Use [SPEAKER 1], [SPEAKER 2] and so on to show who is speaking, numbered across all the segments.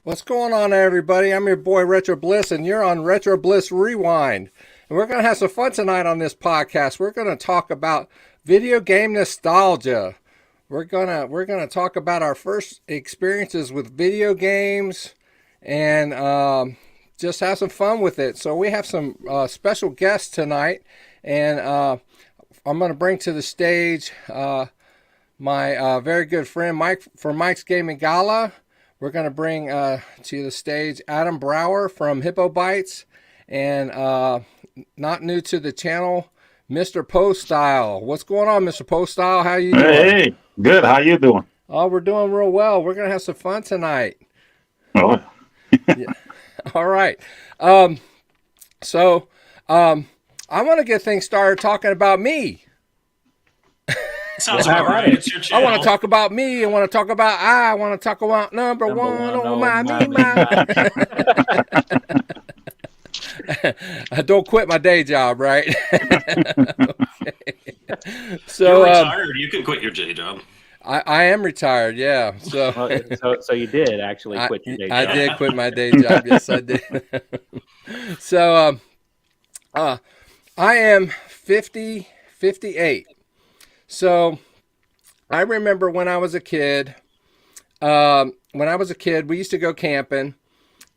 [SPEAKER 1] What's going on, everybody? I'm your boy Retro Bliss, and you're on Retro Bliss Rewind. And we're going to have some fun tonight on this podcast. We're going to talk about video game nostalgia. We're gonna talk about our first experiences with video games, and just have some fun with it. So we have some special guests tonight, and I'm going to bring to the stage my very good friend Mike from Mike's Gaming Gala. We're going to bring to the stage Adam Brower from Hippo Bites, and not new to the channel, Mr. Post Style. What's going on, Mr. Post Style? How you doing?
[SPEAKER 2] Hey, good. How you doing?
[SPEAKER 1] Oh, we're doing real well. We're going to have some fun tonight.
[SPEAKER 2] Oh.
[SPEAKER 1] Yeah. All right. So I want to get things started talking about me.
[SPEAKER 3] Sounds about right. It's your channel.
[SPEAKER 1] I want to talk about me. I want to talk number one on my I don't quit my day job, right? Okay. So
[SPEAKER 3] you're retired. You can quit your day job.
[SPEAKER 1] I am retired, yeah.
[SPEAKER 4] So you did actually quit your day job.
[SPEAKER 1] I did quit my day job. Yes, I did. So I am 58. So I remember when I was a kid. We used to go camping,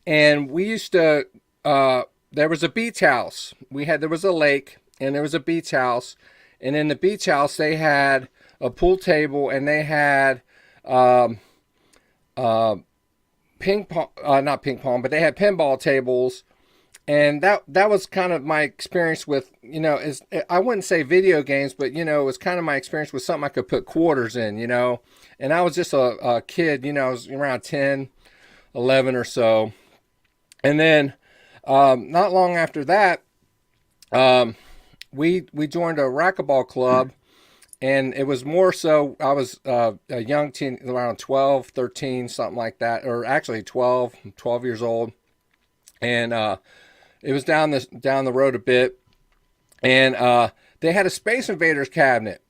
[SPEAKER 1] and we used to. There was a beach house. There was a lake, and there was a beach house, and in the beach house they had a pool table, and they had ping pong, not ping pong, but they had pinball tables. And that was kind of my experience with, I wouldn't say video games, but, it was kind of my experience with something I could put quarters in, And I was just a kid, I was around 10, 11 or so. And then not long after that, we joined a racquetball club. And it was more so, I was a young teen, around 12, 13, something like that. Or actually 12 years old. And it was down the road a bit, and they had a Space Invaders cabinet,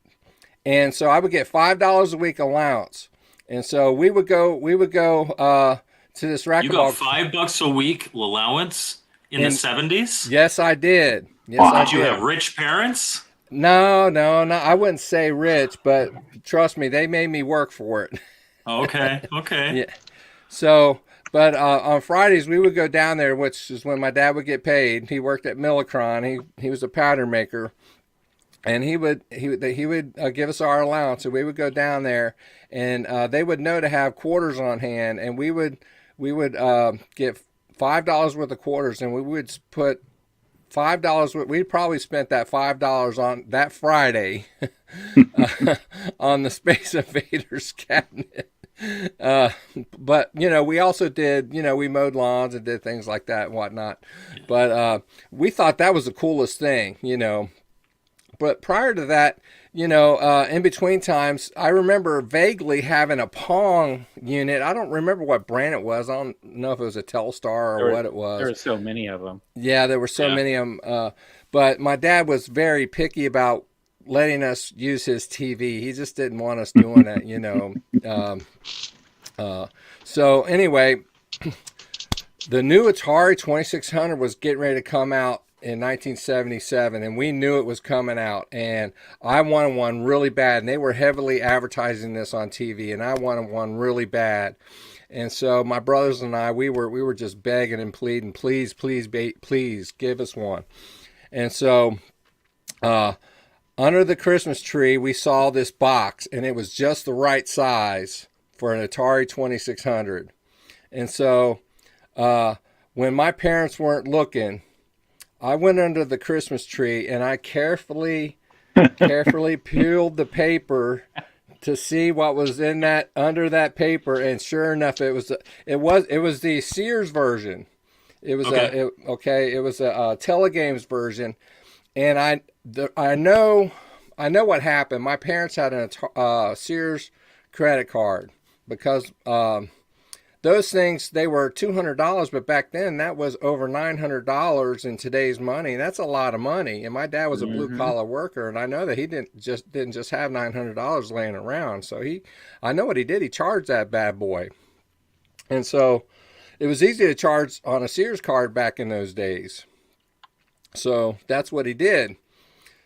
[SPEAKER 1] and so I would get $5 a week allowance, and so we would go to this racquetball.
[SPEAKER 3] You got $5 a week allowance in the 70s?
[SPEAKER 1] Yes, I did. Yes,
[SPEAKER 3] Did you have rich parents?
[SPEAKER 1] No. I wouldn't say rich, but trust me, they made me work for it.
[SPEAKER 3] Okay.
[SPEAKER 1] Yeah. So. But on Fridays, we would go down there, which is when my dad would get paid. He worked at Millicron. He was a powder maker. And he would give us our allowance. And we would go down there, and they would know to have quarters on hand. And we would get $5 worth of quarters, and we would put $5. We probably spent that $5 on that Friday on the Space Invaders cabinet. But we also did, we mowed lawns and did things like that and whatnot. But we thought that was the coolest thing, But prior to that, in between times, I remember vaguely having a Pong unit. I don't remember what brand it was. I don't know if it was a Telstar or what it was.
[SPEAKER 4] There were so many of them.
[SPEAKER 1] Yeah, there were so many of them. But my dad was very picky about letting us use his TV. He just didn't want us doing it, So anyway, the new Atari 2600 was getting ready to come out in 1977, and we knew it was coming out, and I wanted one really bad, and they were heavily advertising this on TV, and I wanted one really bad. And so my brothers and I, we were just begging and pleading, please give us one. And so under the Christmas tree, we saw this box, and it was just the right size for an Atari 2600. And so when my parents weren't looking, I went under the Christmas tree, and I carefully peeled the paper to see what was under that paper, and sure enough, it was the Sears version. It was it was a Telegames version, and I know what happened. My parents had a Sears credit card because those things, they were $200, but back then that was over $900 in today's money. That's a lot of money. And my dad was a blue collar worker, and I know that he didn't just have $900 laying around. So I know what he did. He charged that bad boy, and so it was easy to charge on a Sears card back in those days. So that's what he did.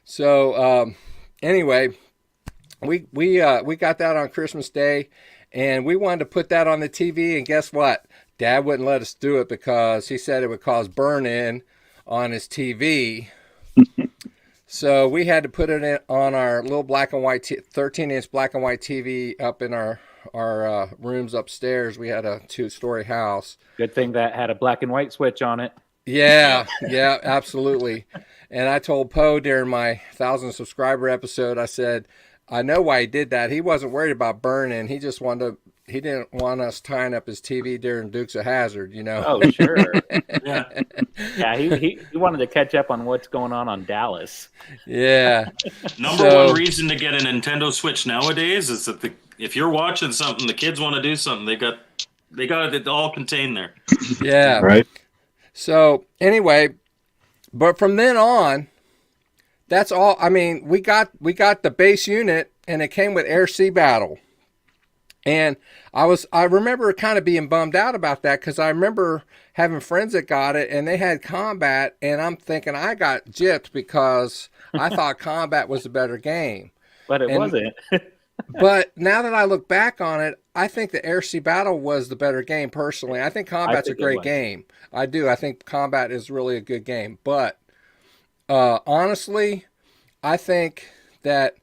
[SPEAKER 1] So anyway, we got that on Christmas Day. And we wanted to put that on the TV, and guess what? Dad wouldn't let us do it because he said it would cause burn-in on his TV. So we had to put it on our little black and white 13-inch black and white TV up in our rooms upstairs. We had a 2-story house.
[SPEAKER 4] Good thing that had a black and white switch on it.
[SPEAKER 1] Yeah, absolutely. And I told Poe during my 1,000 subscriber episode, I said, I know why he did that. He wasn't worried about burning. He just he didn't want us tying up his TV during Dukes of Hazzard, you know?
[SPEAKER 4] Oh, sure.
[SPEAKER 3] Yeah.
[SPEAKER 4] Yeah, he wanted to catch up on what's going on Dallas.
[SPEAKER 1] Yeah.
[SPEAKER 3] Number one reason to get a Nintendo Switch nowadays is that if you're watching something, the kids want to do something, they got it all contained there.
[SPEAKER 1] Yeah.
[SPEAKER 2] Right.
[SPEAKER 1] So anyway, but from then on, that's all. I mean, we got the base unit, and it came with Air-Sea Battle. And I remember kind of being bummed out about that because I remember having friends that got it, and they had Combat, and I'm thinking I got gypped because I thought Combat was a better game.
[SPEAKER 4] But it wasn't.
[SPEAKER 1] But now that I look back on it, I think the Air-Sea Battle was the better game personally. I think Combat's a great game. I do. I think Combat is really a good game. But honestly, I think that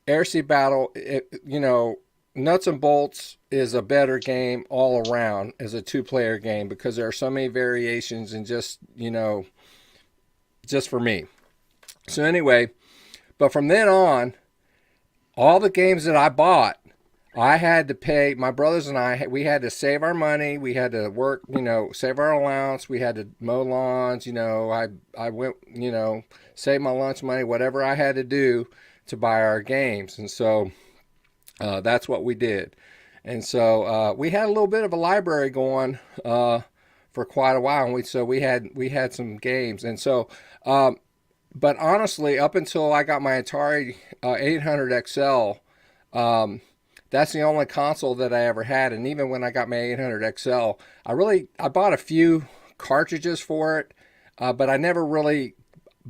[SPEAKER 1] Air-Sea Battle, Nuts and Bolts is a better game all around as a 2-player game because there are so many variations and just for me. So anyway, but from then on, all the games that I bought, I had to pay. My brothers and we had to save our money. We had to work, save our allowance. We had to mow lawns. I went, save my lunch money, whatever I had to do to buy our games. And so that's what we did. And so we had a little bit of a library going for quite a while. And we had some games. And so, but honestly, up until I got my Atari 800 XL, that's the only console that I ever had. And even when I got my 800 XL, I bought a few cartridges for it, but I never really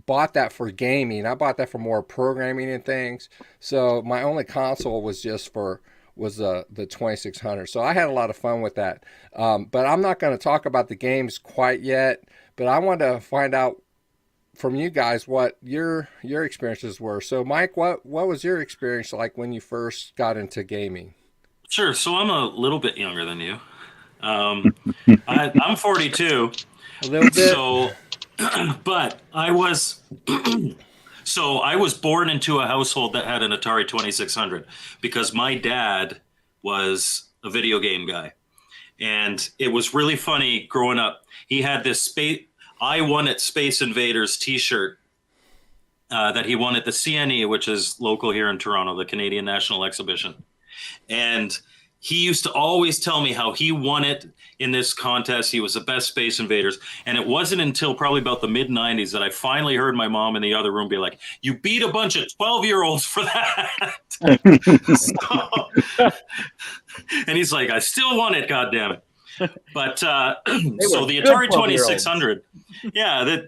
[SPEAKER 1] bought that for gaming. I bought that for more programming and things. So my only console was the 2600. So I had a lot of fun with that. But I'm not going to talk about the games quite yet, but I want to find out from you guys what your experiences were. So Mike, what was your experience like when you first got into gaming?
[SPEAKER 3] Sure. So I'm a little bit younger than you. I'm 42.
[SPEAKER 1] A little bit.
[SPEAKER 3] So, but I was born into a household that had an Atari 2600 because my dad was a video game guy. And it was really funny growing up. He had this I won at Space Invaders t-shirt that he won at the CNE, which is local here in Toronto, the Canadian National Exhibition. And he used to always tell me how he won it in this contest. He was the best Space Invaders. And it wasn't until probably about the mid-90s that I finally heard my mom in the other room be like, you beat a bunch of 12-year-olds for that. And he's like, I still won it, goddammit. But so the Atari 2600, yeah,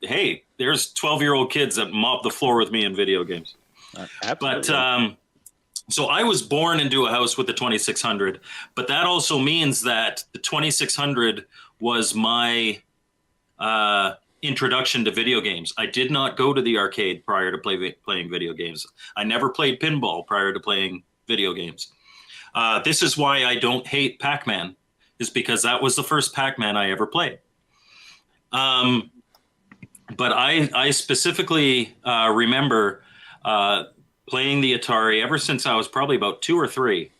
[SPEAKER 3] hey, there's 12-year-old kids that mop the floor with me in video games. Absolutely. But so I was born into a house with the 2600, but that also means that the 2600 was my introduction to video games. I did not go to the arcade prior to playing video games. I never played pinball prior to playing video games. This is why I don't hate Pac-Man, is because that was the first Pac-Man I ever played. But I specifically remember playing the Atari ever since I was probably about 2 or 3.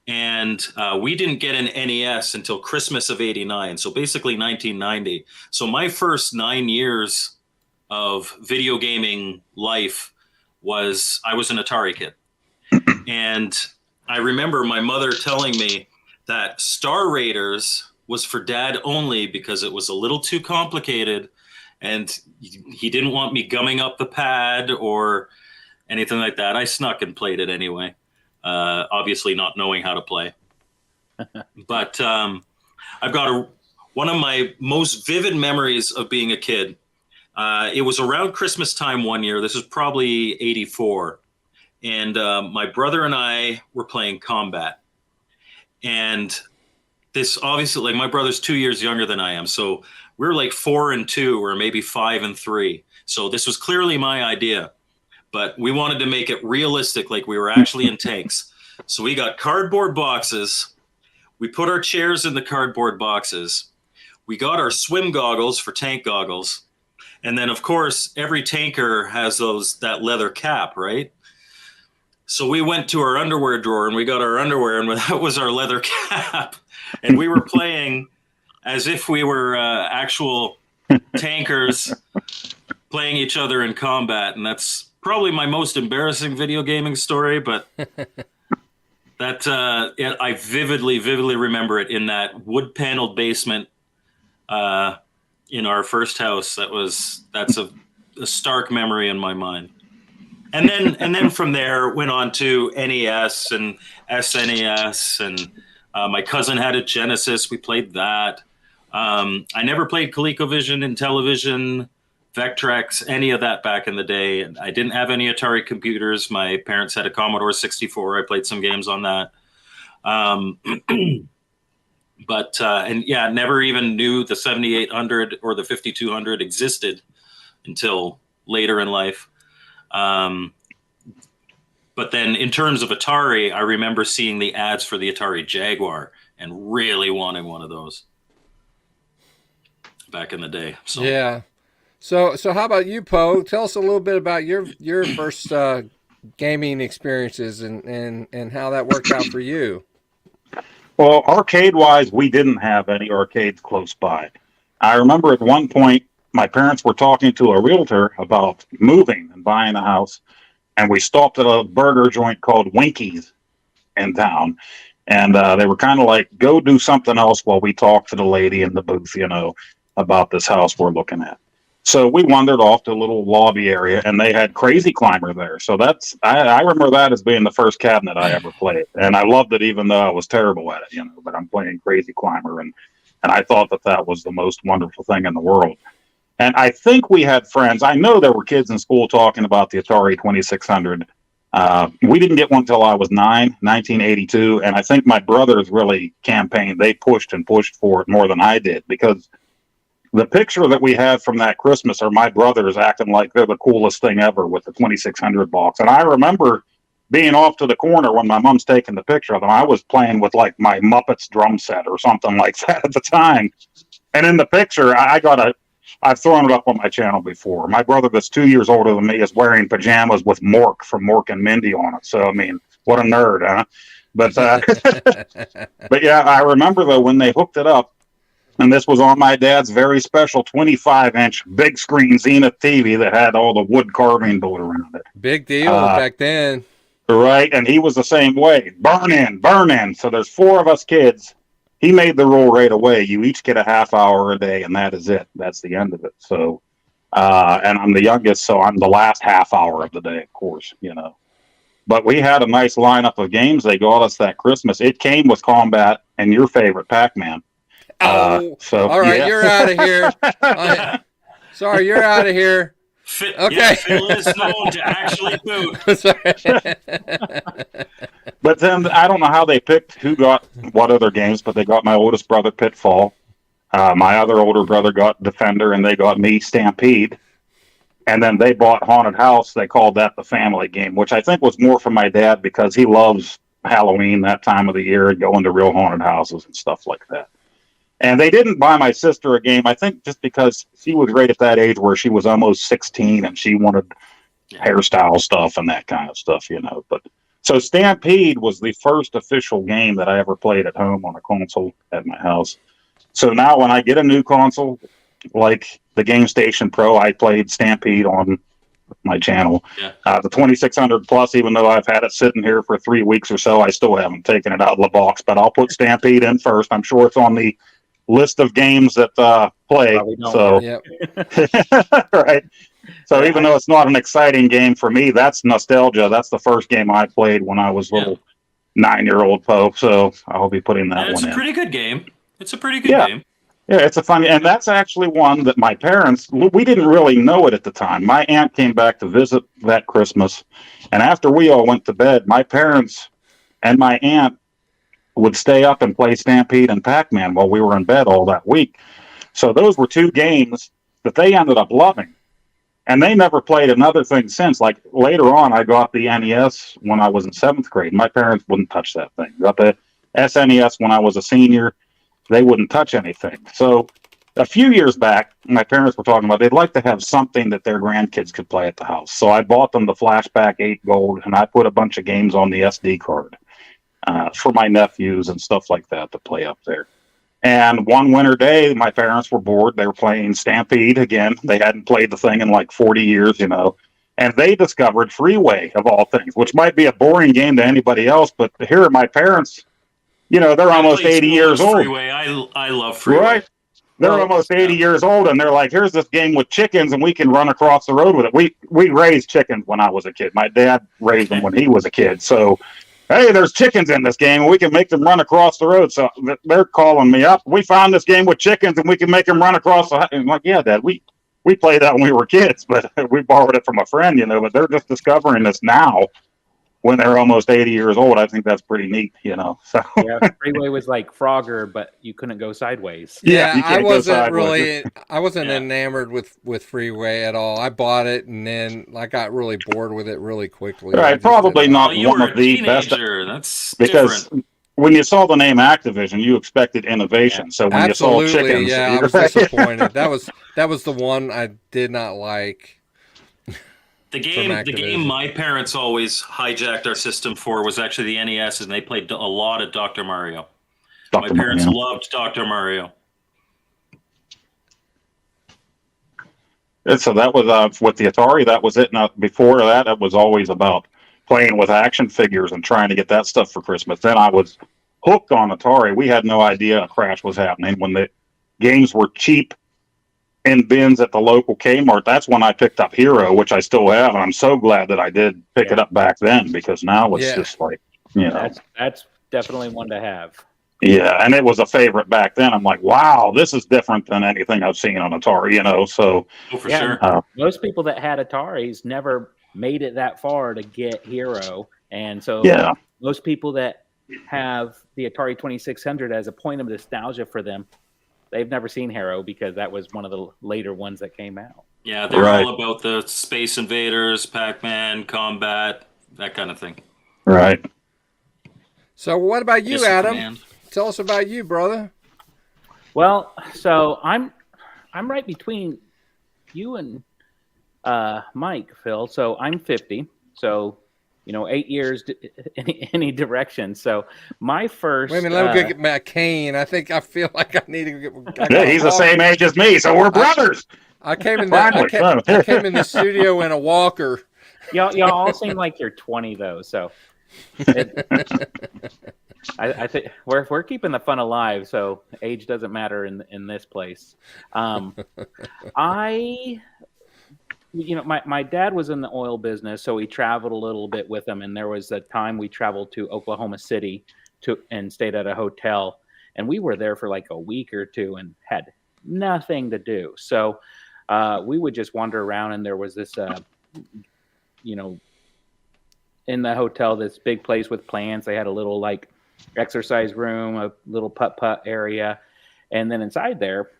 [SPEAKER 3] And we didn't get an NES until Christmas of '89, so basically 1990. So my first 9 years of video gaming life I was an Atari kid. And I remember my mother telling me that Star Raiders was for Dad only because it was a little too complicated, and he didn't want me gumming up the pad or anything like that. I snuck and played it anyway, obviously not knowing how to play. But I've got one of my most vivid memories of being a kid. It was around Christmas time one year. This was probably 84. And my brother and I were playing Combat. And this obviously, like, my brother's 2 years younger than I am. So we were like 4 and 2 or maybe 5 and 3. So this was clearly my idea. But we wanted to make it realistic, like we were actually in tanks. So we got cardboard boxes. We put our chairs in the cardboard boxes. We got our swim goggles for tank goggles. And then, of course, every tanker has that leather cap, right? So we went to our underwear drawer and we got our underwear, and that was our leather cap. And we were playing as if we were actual tankers playing each other in combat. And that's probably my most embarrassing video gaming story, but that I vividly remember it in that wood-paneled basement in our first house. That's a stark memory in my mind. And then from there went on to NES and SNES, and my cousin had a Genesis. We played that. I never played ColecoVision and Television, Vectrex, any of that back in the day. I didn't have any Atari computers. My parents had a Commodore 64. I played some games on that. Never even knew the 7800 or the 5200 existed until later in life. But then in terms of Atari, I remember seeing the ads for the Atari Jaguar and really wanting one of those back in the day. So.
[SPEAKER 1] Yeah. So how about you, Poe? Tell us a little bit about your first gaming experiences and how that worked out for you.
[SPEAKER 2] Well, arcade-wise, we didn't have any arcades close by. I remember at one point, my parents were talking to a realtor about moving and buying a house, and we stopped at a burger joint called Winky's in town, and they were kind of like, go do something else while we talk to the lady in the booth, about this house we're looking at. So we wandered off to a little lobby area, and they had Crazy Climber there. So I remember that as being the first cabinet I ever played. And I loved it even though I was terrible at it, but I'm playing Crazy Climber. And I thought that was the most wonderful thing in the world. And I think we had friends. I know there were kids in school talking about the Atari 2600. We didn't get one until I was 9, 1982. And I think my brothers really campaigned. They pushed for it more than I did, because the picture that we have from that Christmas are my brothers acting like they're the coolest thing ever with the 2600 box. And I remember being off to the corner when my mom's taking the picture of them. I was playing with like my Muppets drum set or something like that at the time. And in the picture, I've thrown it up on my channel before. My brother that's 2 years older than me is wearing pajamas with Mork from Mork and Mindy on it. So, I mean, what a nerd, huh? But, but yeah, I remember though, when they hooked it up, and this was on my dad's very special 25-inch big screen Zenith TV that had all the wood carving built around it.
[SPEAKER 1] Big deal back then.
[SPEAKER 2] Right, and he was the same way. Burn in. So there's 4 of us kids. He made the rule right away. You each get a half hour a day, and that is it. That's the end of it. So, and I'm the youngest, so I'm the last half hour of the day, of course, But we had a nice lineup of games they got us that Christmas. It came with Combat and your favorite, Pac-Man.
[SPEAKER 1] All right, yeah. You're out of here. Sorry, you're out of here.
[SPEAKER 3] Okay. Yeah, Phil is known to actually boot.
[SPEAKER 2] But then I don't know how they picked who got what other games, but they got my oldest brother Pitfall. My other older brother got Defender, and they got me Stampede. And then they bought Haunted House. They called that the family game, which I think was more for my dad because he loves Halloween that time of the year and going to real haunted houses and stuff like that. And they didn't buy my sister a game, I think just because she was right at that age where she was almost 16 and she wanted hairstyle stuff and that kind of stuff, But so Stampede was the first official game that I ever played at home on a console at my house. So now when I get a new console, like the Game Station Pro, I played Stampede on my channel.
[SPEAKER 3] Yeah.
[SPEAKER 2] The 2600 plus, even though I've had it sitting here for 3 weeks or so, I still haven't taken it out of the box. But I'll put Stampede in first. I'm sure it's on the list of games that play.
[SPEAKER 4] Probably don't
[SPEAKER 2] So
[SPEAKER 4] work.
[SPEAKER 1] Yep.
[SPEAKER 2] right. So
[SPEAKER 4] Yeah,
[SPEAKER 2] even though it's not an exciting game for me, that's nostalgia. That's the first game I played when I was little 9-year-old Pope. So I'll be putting that
[SPEAKER 3] And it's
[SPEAKER 2] one
[SPEAKER 3] a
[SPEAKER 2] in.
[SPEAKER 3] pretty good game. It's a pretty good
[SPEAKER 2] Yeah.
[SPEAKER 3] game.
[SPEAKER 2] Yeah, it's a fun, and that's actually one that my parents, we didn't really know it at the time. My aunt came back to visit that Christmas, and after we all went to bed, my parents and my aunt would stay up and play Stampede and Pac-Man while we were in bed all that week. So those were two games that they ended up loving, and they never played another thing since. Like later on, I got the NES when I was in 7th grade. My parents wouldn't touch that thing. Got the SNES when I was a senior. They wouldn't touch anything. So a few years back, my parents were talking about they'd like to have something that their grandkids could play at the house. So I bought them the Flashback 8 Gold, and I put a bunch of games on the SD card for my nephews and stuff like that to play up there. And one winter day, my parents were bored. They were playing Stampede again. They hadn't played the thing in like 40 years, and they discovered Freeway, of all things, which might be a boring game to anybody else, but here are my parents. They're almost 80 years old.
[SPEAKER 3] Freeway. I love Freeway.
[SPEAKER 2] Right. They're almost 80 years old, and they're like, here's this game with chickens, and we can run across the road with it. We raised chickens when I was a kid. My dad raised them when he was a kid. So, hey, there's chickens in this game, and we can make them run across the road. So they're calling me up. We found this game with chickens, and we can make them run across the... And I'm like, yeah, Dad, we played that when we were kids, but we borrowed it from a friend, but they're just discovering this now. When they're almost 80 years old, I think that's pretty neat, So
[SPEAKER 4] yeah, Freeway was like Frogger, but you couldn't go sideways.
[SPEAKER 2] Yeah, you
[SPEAKER 1] I
[SPEAKER 2] can't go sideways.
[SPEAKER 1] I wasn't enamored with Freeway at all. I bought it and then I got really bored with it really quickly.
[SPEAKER 2] Right, probably not
[SPEAKER 3] you
[SPEAKER 2] one
[SPEAKER 3] were
[SPEAKER 2] of the
[SPEAKER 3] teenager.
[SPEAKER 2] best
[SPEAKER 3] That's
[SPEAKER 2] because
[SPEAKER 3] different.
[SPEAKER 2] when you saw the name Activision, you expected innovation.
[SPEAKER 4] Yeah.
[SPEAKER 2] So when
[SPEAKER 1] Absolutely,
[SPEAKER 2] you saw chickens,
[SPEAKER 1] yeah, I was disappointed. That was the one I did not like.
[SPEAKER 3] The game my parents always hijacked our system for was actually the NES, and they played a lot of Dr. Mario. My parents loved Dr. Mario.
[SPEAKER 2] And so that was with the Atari. That was it. Now before that, it was always about playing with action figures and trying to get that stuff for Christmas. Then I was hooked on Atari. We had no idea a crash was happening when the games were cheap in bins at the local Kmart. That's when I picked up Hero, which I still have, and I'm so glad that I did pick it up back then, because now it's just like,
[SPEAKER 4] That's definitely one to have.
[SPEAKER 2] Yeah, and it was a favorite back then. I'm like, wow, this is different than anything I've seen on Atari, so.
[SPEAKER 3] Oh, for sure.
[SPEAKER 4] Most people that had Ataris never made it that far to get Hero, and so most people that have the Atari 2600 as a point of nostalgia for them, they've never seen Hero because that was one of the later ones that came out.
[SPEAKER 3] Yeah, they're all about the Space Invaders, Pac-Man, Combat, that kind of thing.
[SPEAKER 2] Right.
[SPEAKER 1] So what about you, Adam?
[SPEAKER 3] Command.
[SPEAKER 1] Tell us about you, brother.
[SPEAKER 4] Well, so I'm right between you and Mike, Phil. So I'm 50. So 8 years any direction. So my first.
[SPEAKER 1] Wait a minute, let me go get my cane. I feel like I need to get.
[SPEAKER 2] Yeah, he's the same age as me, so we're brothers.
[SPEAKER 1] I came in the studio in a walker.
[SPEAKER 4] Y'all all seem like you're 20 though. So I think we're keeping the fun alive. So age doesn't matter in this place. My dad was in the oil business, so we traveled a little bit with him. And there was a time we traveled to Oklahoma City and stayed at a hotel. And we were there for like a week or two and had nothing to do. So we would just wander around, and there was this, in the hotel, this big place with plants. They had a little like exercise room, a little putt-putt area. And then inside there,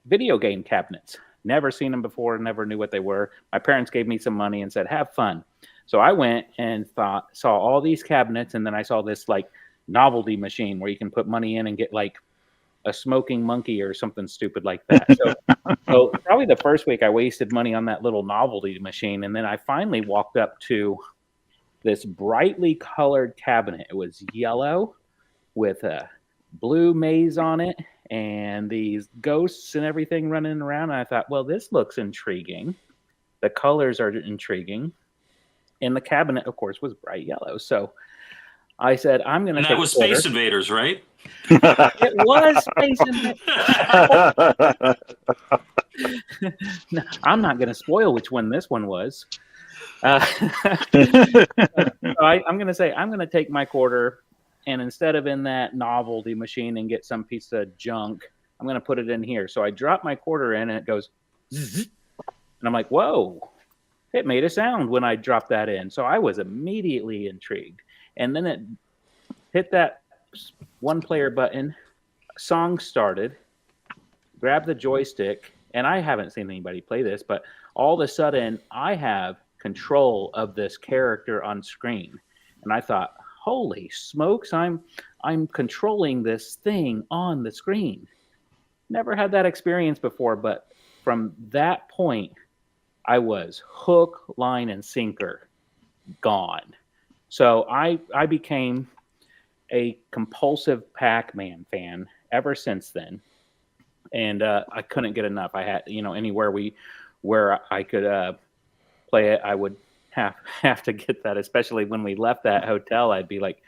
[SPEAKER 4] video game cabinets. Never seen them before, never knew what they were. My parents gave me some money and said, have fun. So I went and saw all these cabinets, and then I saw this like novelty machine where you can put money in and get like a smoking monkey or something stupid like that. So probably the first week I wasted money on that little novelty machine. And then I finally walked up to this brightly colored cabinet. It was yellow with a blue maze on it and these ghosts and everything running around. And I thought, well, this looks intriguing. The colors are intriguing. And the cabinet, of course, was bright yellow. So I said, I'm going to
[SPEAKER 3] And
[SPEAKER 4] take
[SPEAKER 3] that was
[SPEAKER 4] a quarter.
[SPEAKER 3] Space Invaders, right?
[SPEAKER 4] It was Space Invaders. No, I'm not going to spoil which one this one was. So I'm going to say, I'm going to take my quarter, and instead of in that novelty machine and get some piece of junk, I'm going to put it in here. So I drop my quarter in, and it goes, zzz, and I'm like, whoa, it made a sound when I dropped that in. So I was immediately intrigued. And then it hit that one player button, song started, grabbed the joystick, and I haven't seen anybody play this, but all of a sudden I have control of this character on screen. And I thought, holy smokes, I'm controlling this thing on the screen. Never had that experience before, but from that point, I was hook, line, and sinker gone. So I became a compulsive Pac-Man fan ever since then. And I couldn't get enough. I had, anywhere where I could play it, I would have to get that. Especially when we left that hotel, I'd be like,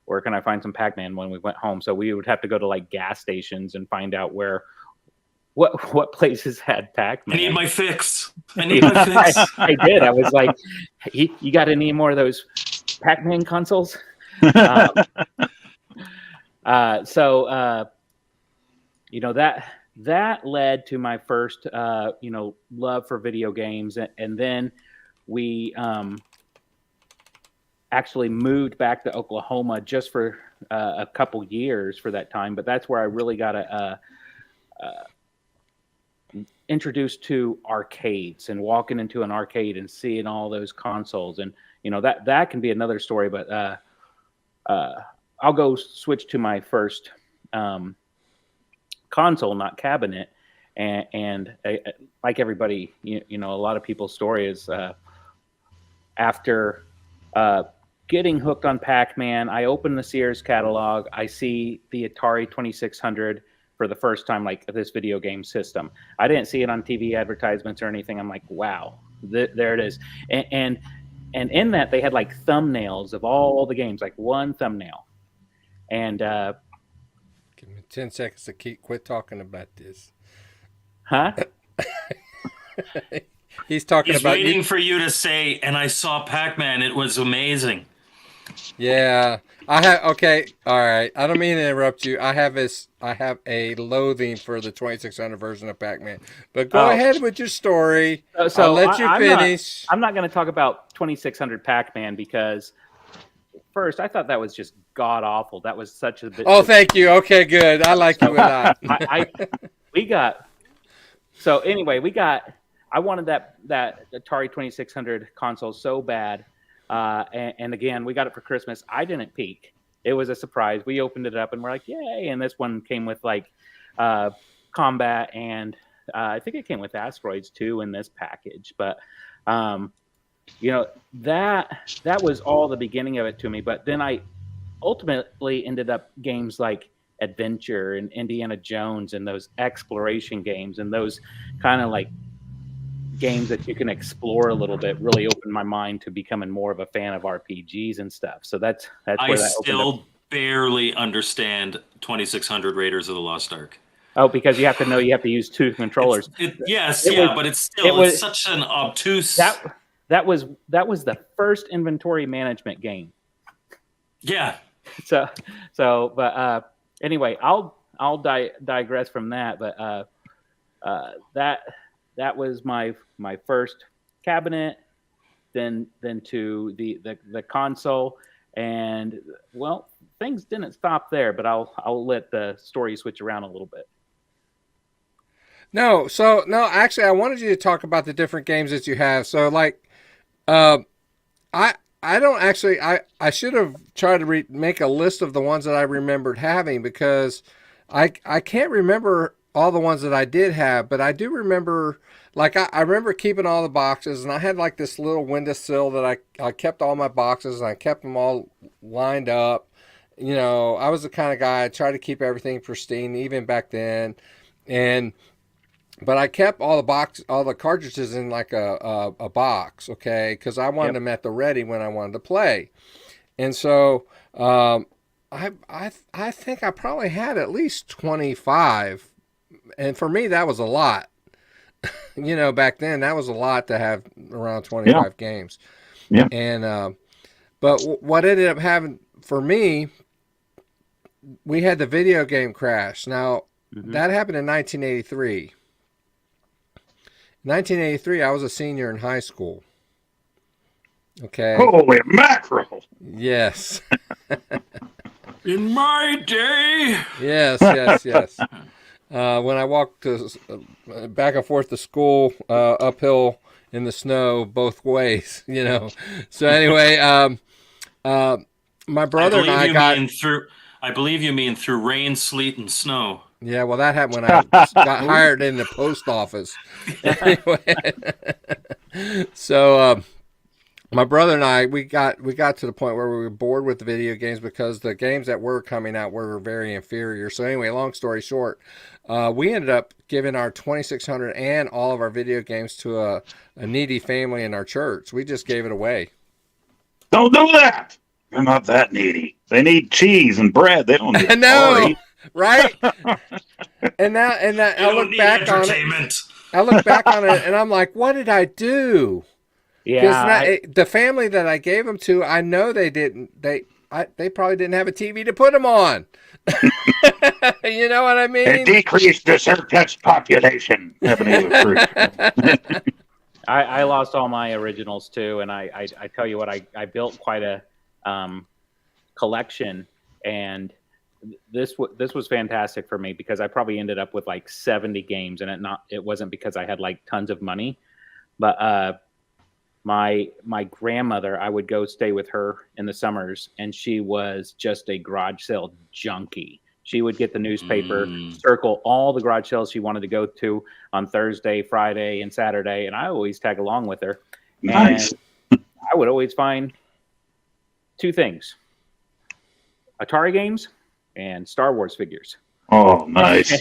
[SPEAKER 4] "Where can I find some Pac-Man?" When we went home, so we would have to go to like gas stations and find out what places had Pac-Man.
[SPEAKER 3] I need my fix. I
[SPEAKER 4] did. I was like, "You got any more of those Pac-Man consoles?" That led to my first, love for video games. And then we actually moved back to Oklahoma just for a couple years for that time. But that's where I really got introduced to arcades and walking into an arcade and seeing all those consoles. And, that can be another story. But I'll go switch to my first console, not cabinet, and like everybody, a lot of people's story is after getting hooked on Pac-Man, I open the Sears catalog, I see the Atari 2600 for the first time, like this video game system. I didn't see it on TV advertisements or anything. I'm like, wow, there it is. And in that they had like thumbnails of all the games, like one thumbnail. And
[SPEAKER 1] 10 seconds to quit talking about this.
[SPEAKER 4] Huh?
[SPEAKER 1] He's talking
[SPEAKER 3] He's
[SPEAKER 1] about
[SPEAKER 3] waiting for you to say, and I saw Pac-Man. It was amazing.
[SPEAKER 1] Yeah. Okay. All right. I don't mean to interrupt you. I have a loathing for the 2600 version of Pac-Man. But go ahead with your story.
[SPEAKER 4] So
[SPEAKER 1] I'll let you finish.
[SPEAKER 4] I'm not going to talk about 2600 Pac-Man because first, I thought that was just god awful. That was such a bit.
[SPEAKER 1] Oh, thank you. Okay, good. I like you a lot. I wanted that Atari 2600 console so bad, and again, we got it for Christmas. I didn't peek. It was a surprise. We opened it up and we're like, yay! And this one came with like combat, and I think it came with asteroids too in this package, but. That was all the beginning of it to me. But then I ultimately ended up games like Adventure and Indiana Jones and those exploration games and those kind of like games that you can explore a little bit really opened my mind to becoming more of a fan of RPGs and stuff. So that's where
[SPEAKER 3] I
[SPEAKER 4] that
[SPEAKER 3] still barely understand 2600 Raiders of the Lost Ark.
[SPEAKER 4] Oh, because you have to use two controllers.
[SPEAKER 3] But it's such an obtuse.
[SPEAKER 4] That was the first inventory management game.
[SPEAKER 3] Yeah.
[SPEAKER 4] But anyway, I'll digress from that. But that was my first cabinet, then to the console, and well, things didn't stop there. But I'll let the story switch around a little bit.
[SPEAKER 1] No, actually, I wanted you to talk about the different games that you have. So, like, I don't actually. I should have tried to make a list of the ones that I remembered having, because I can't remember all the ones that I did have, but I do remember. Like, I remember keeping all the boxes, and I had like this little windowsill that I kept all my boxes, and I kept them all lined up. I was the kind of guy, I tried to keep everything pristine even back then, and but I kept all the cartridges in like a box, okay, because I wanted them at the ready when I wanted to play. And so I think I probably had at least 25, and for me that was a lot. Back then that was a lot to have around 25 games.
[SPEAKER 2] Yeah.
[SPEAKER 1] And but what ended up having for me, we had the video game crash. Now that happened in 1983. 1983, I was a senior in high school. Okay.
[SPEAKER 2] Holy mackerel!
[SPEAKER 1] Yes.
[SPEAKER 3] In my day.
[SPEAKER 1] Yes. When I walked back and forth to school uphill in the snow both ways, So anyway, my brother and I got.
[SPEAKER 3] I believe you mean through rain, sleet, and snow.
[SPEAKER 1] Yeah, well, that happened when I got hired in the post office. Anyway, so my brother and I, we got to the point where we were bored with the video games because the games that were coming out were very inferior. So anyway, long story short, we ended up giving our 2600 and all of our video games to a needy family in our church. We just gave it away.
[SPEAKER 2] Don't do that. They're not that needy. They need cheese and bread. They don't need
[SPEAKER 1] no, right? And I look back on it. I look back on it, and I'm like, what did I do?
[SPEAKER 4] Yeah,
[SPEAKER 1] the family that I gave them to, I know they didn't. They probably didn't have a TV to put them on. You know what I mean?
[SPEAKER 2] It decreased the surplus population.
[SPEAKER 4] I lost all my originals too, and I tell you what, I built quite a collection, and this was fantastic for me because I probably ended up with like 70 games, and it wasn't because I had like tons of money, but my grandmother, I would go stay with her in the summers, and she was just a garage sale junkie. She would get the newspaper, circle all the garage sales she wanted to go to on Thursday, Friday, and Saturday, and I always tag along with her.
[SPEAKER 2] Nice.
[SPEAKER 4] And I would always find two things: Atari games and Star Wars figures.
[SPEAKER 2] Oh, nice.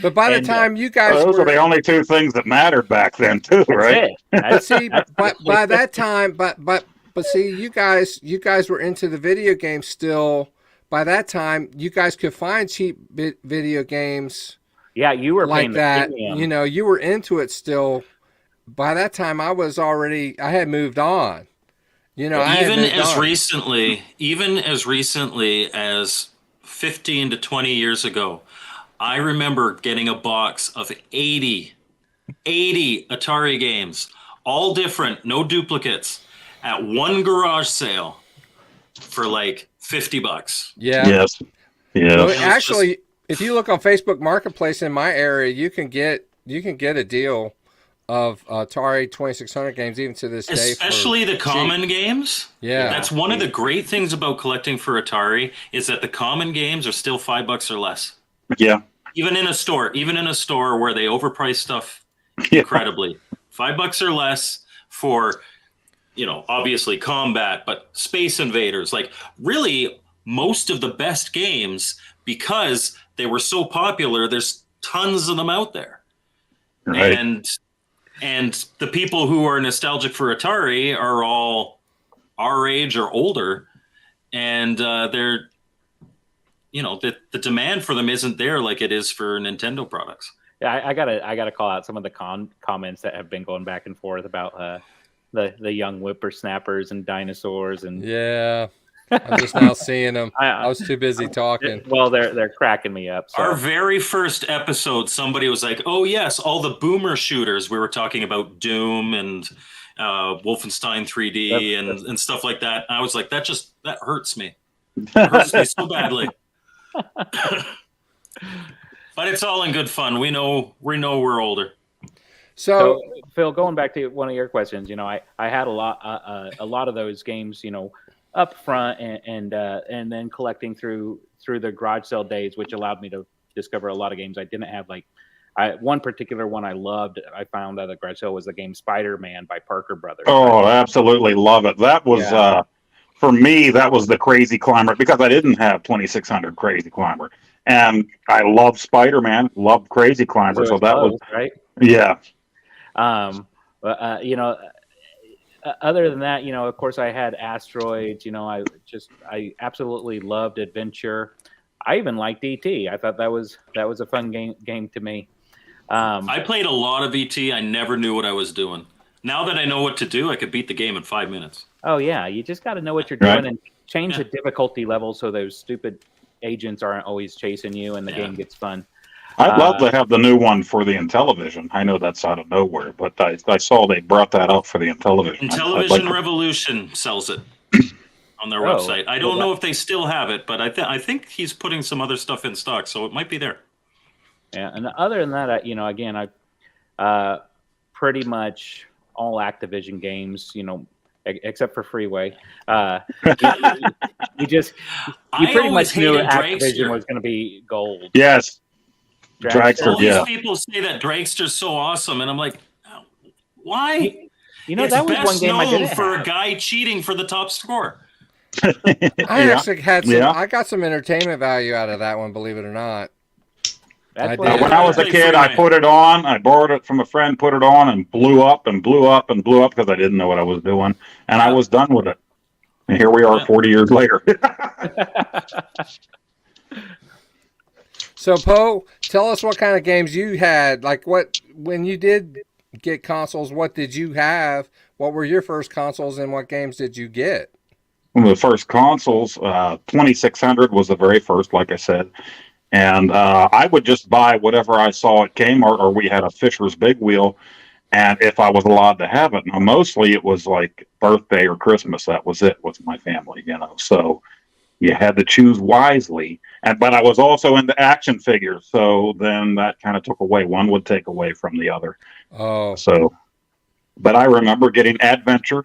[SPEAKER 1] But by the time you guys
[SPEAKER 2] those are the only two things that mattered back then too, right?
[SPEAKER 1] See, but by that time, but see, you guys were into the video games still. By that time, you guys could find cheap video games.
[SPEAKER 4] Yeah, you were
[SPEAKER 1] like that. You were into it still. By that time, I had moved on.
[SPEAKER 3] Even as recently as 15 to 20 years ago, I remember getting a box of 80 Atari games, all different, no duplicates, at one garage sale for like $50.
[SPEAKER 1] Yeah.
[SPEAKER 2] Yes.
[SPEAKER 1] Well, actually, if you look on Facebook Marketplace in my area, you can get a deal of Atari 2600 games even to this day.
[SPEAKER 3] Especially the common games.
[SPEAKER 1] Yeah.
[SPEAKER 3] That's one of the great things about collecting for Atari is that the common games are still $5 or less.
[SPEAKER 2] Yeah.
[SPEAKER 3] Even in a store where they overprice stuff incredibly. $5 or less for, obviously combat, but Space Invaders, like really most of the best games, because they were so popular, there's tons of them out there.
[SPEAKER 2] Right.
[SPEAKER 3] And the people who are nostalgic for Atari are all our age or older, and they're, the demand for them isn't there like it is for Nintendo products.
[SPEAKER 4] Yeah, I gotta call out some of the comments that have been going back and forth about the young whippersnappers and dinosaurs and
[SPEAKER 1] I'm just now seeing them. I was too busy talking.
[SPEAKER 4] Well, they're cracking me up. So.
[SPEAKER 3] Our very first episode, somebody was like, "Oh yes, all the boomer shooters." We were talking about Doom and Wolfenstein 3D and stuff like that. And I was like, that hurts me. It hurts me so badly. But it's all in good fun. We know we're older.
[SPEAKER 4] So Phil, going back to one of your questions, I had a lot of those games, up front and then collecting through the garage sale days, which allowed me to discover a lot of games I didn't have. Like one particular one I loved, I found at the garage sale, was the game Spider-Man by Parker Brothers.
[SPEAKER 2] Oh, I absolutely love it. That was for me, that was the Crazy Climber because I didn't have 2600 Crazy Climber. And I love Spider-Man, loved Crazy Climber. So that was,
[SPEAKER 4] right.
[SPEAKER 2] yeah.
[SPEAKER 4] You know, other than that, you know, of course, I had Asteroids. You know, I absolutely loved Adventure. I even liked ET. I thought that was a fun game to me.
[SPEAKER 3] I played a lot of ET. I never knew what I was doing. Now that I know what to do, I could beat the game in 5 minutes.
[SPEAKER 4] Oh yeah, you just got to know what you're doing and change the difficulty level so those stupid agents aren't always chasing you and the game gets fun.
[SPEAKER 2] I'd love to have the new one for the Intellivision. I know that's out of nowhere, but I saw they brought that out for the Intellivision.
[SPEAKER 3] Intellivision Revolution sells it on their website. I don't know if they still have it, but I think he's putting some other stuff in stock, so it might be there.
[SPEAKER 4] Yeah, and other than that, you know, again, I pretty much all Activision games, you know, except for Freeway. You pretty much knew Activision was going to be gold.
[SPEAKER 2] Yes.
[SPEAKER 3] Dragster, all these people say that Dragster's so awesome, and I'm like, why?
[SPEAKER 4] You know, that was one game I didn't
[SPEAKER 3] for
[SPEAKER 4] have.
[SPEAKER 3] A guy cheating for the top score.
[SPEAKER 1] I actually had some. I got some entertainment value out of that one, believe it or not.
[SPEAKER 2] When I was a kid, I put it on. I borrowed it from a friend, put it on, and blew up and blew up and blew up because I didn't know what I was doing, and I was done with it. And here we are, 40 years later.
[SPEAKER 1] So, Poe, tell us what kind of games you had. Like, when you did get consoles, what did you have? What were your first consoles, and what games did you get?
[SPEAKER 2] One of the first consoles, 2600 was the very first, like I said. And I would just buy whatever I saw at Kmart, or we had a Fisher's Big Wheel, and if I was allowed to have it. Now, mostly it was like birthday or Christmas. That was it with my family, you know. So you had to choose wisely. But I was also into action figures, so then that kind of took away. One would take away from the other.
[SPEAKER 1] Oh.
[SPEAKER 2] So, but I remember getting Adventure,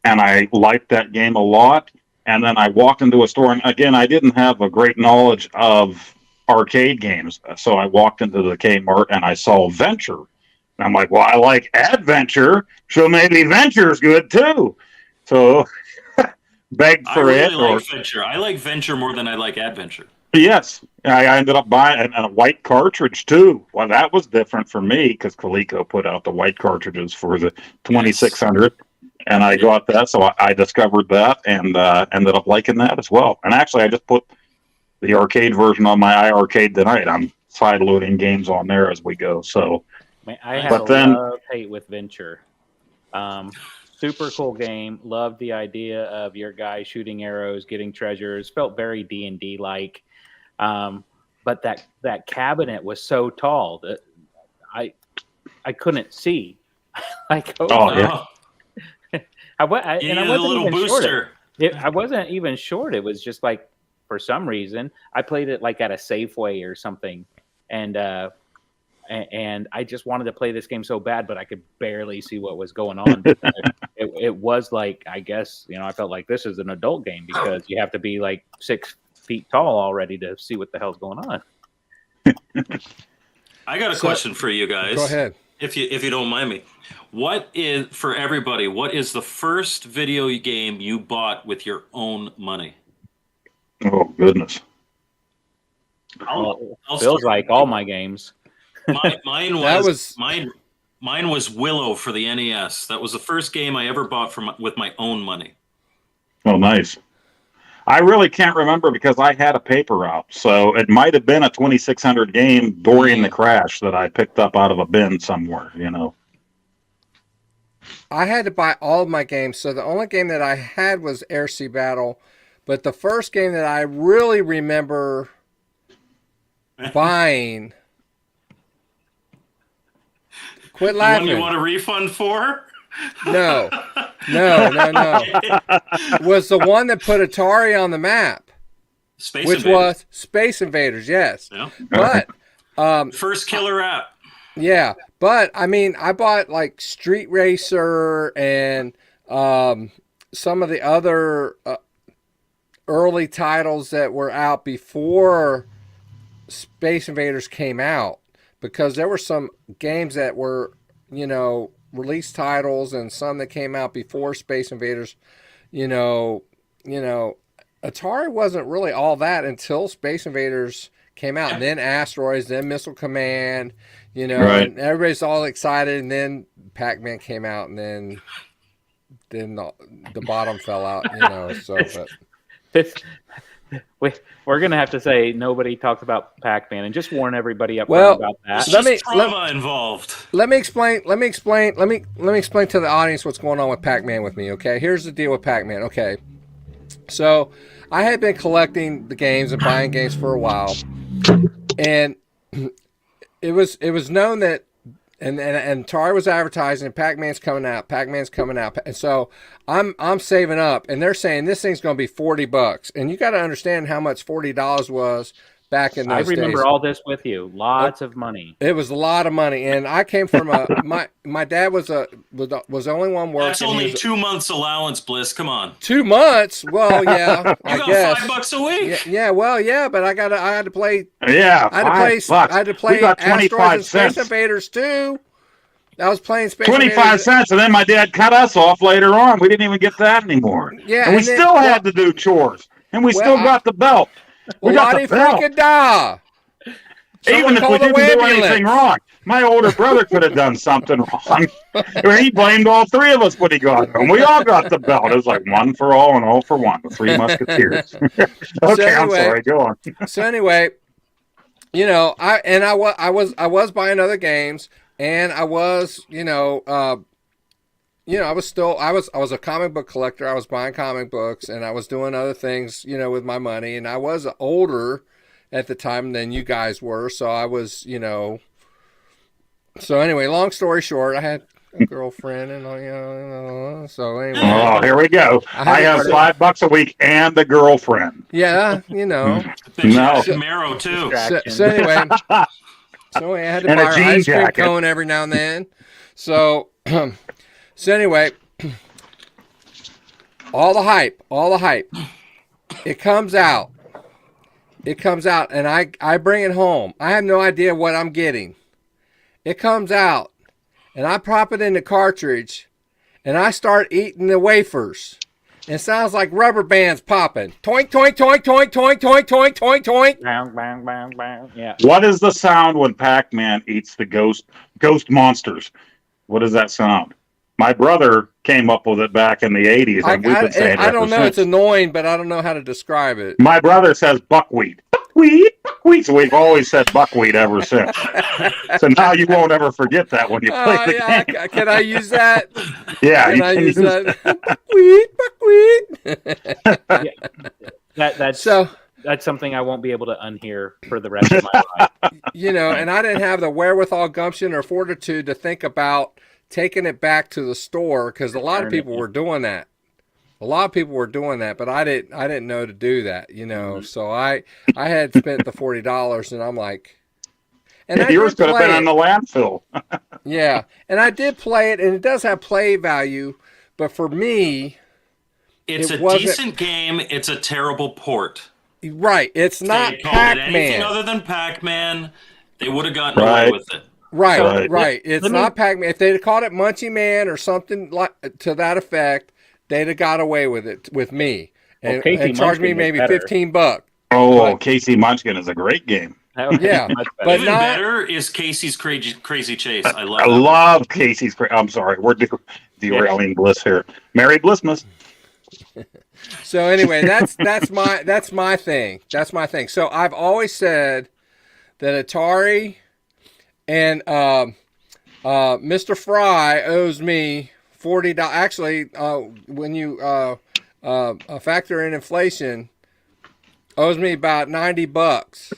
[SPEAKER 2] and I liked that game a lot. And then I walked into a store, and again, I didn't have a great knowledge of arcade games. So I walked into the Kmart and I saw Venture. And I'm like, well, I like Adventure, so maybe Venture's good too. So begged for it.
[SPEAKER 3] Venture. I like Venture more than I like Adventure.
[SPEAKER 2] Yes. I ended up buying a white cartridge too. Well, that was different for me because Coleco put out the white cartridges for the 2600. Yes. And I got that, so I discovered that and ended up liking that as well. And actually, I just put the arcade version on my iArcade tonight. I'm side-loading games on there as we go. So,
[SPEAKER 4] I had love-hate with Venture. Super cool game. Loved the idea of your guy shooting arrows, getting treasures. Felt very D&D like. But that cabinet was so tall that I couldn't see.
[SPEAKER 3] Yeah.
[SPEAKER 4] I wasn't even short. I wasn't even short. It was just like, for some reason, I played it like at a Safeway or something, and I just wanted to play this game so bad, but I could barely see what was going on. It was like, I guess, you know, I felt like this is an adult game because you have to be like 6 feet tall already to see what the hell's going on.
[SPEAKER 3] I got a question for you guys.
[SPEAKER 1] Go ahead.
[SPEAKER 3] If you don't mind me. What is the first video game you bought with your own money?
[SPEAKER 2] Oh, goodness.
[SPEAKER 4] Feels like all my games.
[SPEAKER 3] Mine was Willow for the NES. That was the first game I ever bought with my own money.
[SPEAKER 2] Oh, nice. I really can't remember because I had a paper route. So it might have been a 2600 game, Dorian the Crash, that I picked up out of a bin somewhere, you know.
[SPEAKER 1] I had to buy all of my games, so the only game that I had was Air Sea Battle. But the first game that I really remember buying... Quit laughing.
[SPEAKER 3] The one you want a refund for?
[SPEAKER 1] No. Was the one that put Atari on the map.
[SPEAKER 3] Space
[SPEAKER 1] was Space Invaders, yes.
[SPEAKER 3] Yeah.
[SPEAKER 1] But
[SPEAKER 3] first killer app.
[SPEAKER 1] Yeah, but I mean, I bought like Street Racer and some of the other early titles that were out before Space Invaders came out, because there were some games that were, you know, release titles and some that came out before Space Invaders, you know, you know, Atari wasn't really all that until Space Invaders came out, and then Asteroids, then Missile Command,
[SPEAKER 2] Right.
[SPEAKER 1] and everybody's all excited, and then Pac-Man came out, and then the bottom fell out, So, but
[SPEAKER 4] This, we're going to have to say nobody talked about Pac-Man, and just warn everybody up
[SPEAKER 1] Well,
[SPEAKER 4] front about
[SPEAKER 3] There's
[SPEAKER 4] that.
[SPEAKER 1] let
[SPEAKER 3] just
[SPEAKER 1] me-
[SPEAKER 3] trauma involved.
[SPEAKER 1] let me explain to the audience what's going on with Pac-Man with me. Okay, here's the deal with Pac-Man. Okay, so I had been collecting the games and buying games for a while, and it was known that and Atari was advertising Pac-Man's coming out, and so I'm saving up, and they're saying this thing's going to be $40, and you got to understand how much $40 was back in those
[SPEAKER 4] I remember
[SPEAKER 1] days.
[SPEAKER 4] all this with you. Lots of money.
[SPEAKER 1] It was a lot of money, and I came from my dad was the only one working.
[SPEAKER 3] That's only 2 months allowance, Bliss. Come on.
[SPEAKER 1] 2 months. Well, yeah,
[SPEAKER 3] You
[SPEAKER 1] I
[SPEAKER 3] got
[SPEAKER 1] guess.
[SPEAKER 3] $5 a week.
[SPEAKER 1] Yeah, well, yeah, but I had to play.
[SPEAKER 2] Yeah,
[SPEAKER 1] I had to play
[SPEAKER 2] We got
[SPEAKER 1] Asteroids
[SPEAKER 2] 25
[SPEAKER 1] and Space
[SPEAKER 2] cents.
[SPEAKER 1] Invaders too. I was playing Space
[SPEAKER 2] 25
[SPEAKER 1] Invaders.
[SPEAKER 2] cents, and then my dad cut us off later on. We didn't even get that anymore.
[SPEAKER 1] Yeah,
[SPEAKER 2] and we
[SPEAKER 1] and then-
[SPEAKER 2] still had to do chores, and we
[SPEAKER 1] Well,
[SPEAKER 2] still got the belt. We got the
[SPEAKER 1] Lottie
[SPEAKER 2] belt.
[SPEAKER 1] freaking da.
[SPEAKER 2] Even if we
[SPEAKER 1] call the
[SPEAKER 2] didn't do
[SPEAKER 1] ambulance.
[SPEAKER 2] anything wrong. My older brother could have done something wrong. He blamed all three of us when he got it. And we all got the belt. It was like one for all and all for one. The Three Musketeers. Okay, I'm
[SPEAKER 1] anyway-
[SPEAKER 2] sorry. Go on.
[SPEAKER 1] So anyway, I was buying other games, and I was, I was a comic book collector. I was buying comic books, and I was doing other things, with my money. And I was older at the time than you guys were, so I was, So anyway, long story short, I had a girlfriend, and so anyway.
[SPEAKER 2] Oh, here we go. I have $5 a week and a girlfriend.
[SPEAKER 1] Yeah,
[SPEAKER 3] They should
[SPEAKER 2] No.
[SPEAKER 3] have Camaro too.
[SPEAKER 1] So anyway, I had to
[SPEAKER 2] And a
[SPEAKER 1] buy her
[SPEAKER 2] jean
[SPEAKER 1] ice cream
[SPEAKER 2] jacket.
[SPEAKER 1] cone every now and then. So, so anyway, all the hype. It comes out, and I bring it home. I have no idea what I'm getting. It comes out, and I pop it in the cartridge, and I start eating the wafers. It sounds like rubber bands popping. Toink, toink, toink, toink, toink, toink, toink, toink, toink.
[SPEAKER 4] Bang, bang, bang, bang. Yeah.
[SPEAKER 2] What is the sound when Pac-Man eats the ghost monsters? What does that sound? My brother came up with it back in the 80s, and we've been saying it
[SPEAKER 1] I don't
[SPEAKER 2] ever
[SPEAKER 1] know. It's
[SPEAKER 2] since.
[SPEAKER 1] annoying, but I don't know how to describe it.
[SPEAKER 2] My brother says buckwheat. Buckwheat. So we've always said buckwheat ever since. So now you won't ever forget that when you play the
[SPEAKER 1] Yeah,
[SPEAKER 2] game.
[SPEAKER 1] can I use that?
[SPEAKER 2] Yeah,
[SPEAKER 1] Can
[SPEAKER 2] you
[SPEAKER 1] I
[SPEAKER 2] can
[SPEAKER 1] use
[SPEAKER 2] use
[SPEAKER 1] that? Buckwheat.
[SPEAKER 4] That's
[SPEAKER 1] So,
[SPEAKER 4] something I won't be able to unhear for the rest of my life.
[SPEAKER 1] and I didn't have the wherewithal, gumption, or fortitude to think about taking it back to the store, because a lot of people were doing that. But I didn't know to do that, So I had spent the $40, and I'm like, and I
[SPEAKER 2] Yours
[SPEAKER 1] did
[SPEAKER 2] could have
[SPEAKER 1] play
[SPEAKER 2] been
[SPEAKER 1] it.
[SPEAKER 2] in the landfill.
[SPEAKER 1] Yeah, and I did play it, and it does have play value, but for me,
[SPEAKER 3] It's
[SPEAKER 1] It
[SPEAKER 3] a
[SPEAKER 1] wasn't-
[SPEAKER 3] decent game. It's a terrible port.
[SPEAKER 1] right, it's not
[SPEAKER 3] They called it anything
[SPEAKER 1] Pac-Man.
[SPEAKER 3] other than Pac-Man, they would have gotten
[SPEAKER 2] Right.
[SPEAKER 3] away with it.
[SPEAKER 1] Right,
[SPEAKER 2] So,
[SPEAKER 1] right. It's
[SPEAKER 4] let me-
[SPEAKER 1] not Pac-Man. If they'd have called it Munchie Man or something like to that effect, they'd have got away with it with me and,
[SPEAKER 4] Casey
[SPEAKER 1] and charged me
[SPEAKER 4] Munchkin was
[SPEAKER 1] maybe
[SPEAKER 4] better.
[SPEAKER 1] $15.
[SPEAKER 2] Oh,
[SPEAKER 1] But-
[SPEAKER 2] Casey Munchkin is a great game.
[SPEAKER 4] That was
[SPEAKER 1] Yeah,
[SPEAKER 4] much better.
[SPEAKER 1] but
[SPEAKER 3] Even
[SPEAKER 1] not-
[SPEAKER 3] better is Casey's Crazy Chase. I love
[SPEAKER 2] I
[SPEAKER 3] that.
[SPEAKER 2] love Casey's. I'm sorry, we're derailing Bliss here. Merry Blissmas.
[SPEAKER 1] So anyway, that's my thing. That's my thing. So I've always said that Atari and Mr. Fry owes me $40. Actually, when you factor in inflation, owes me about $90.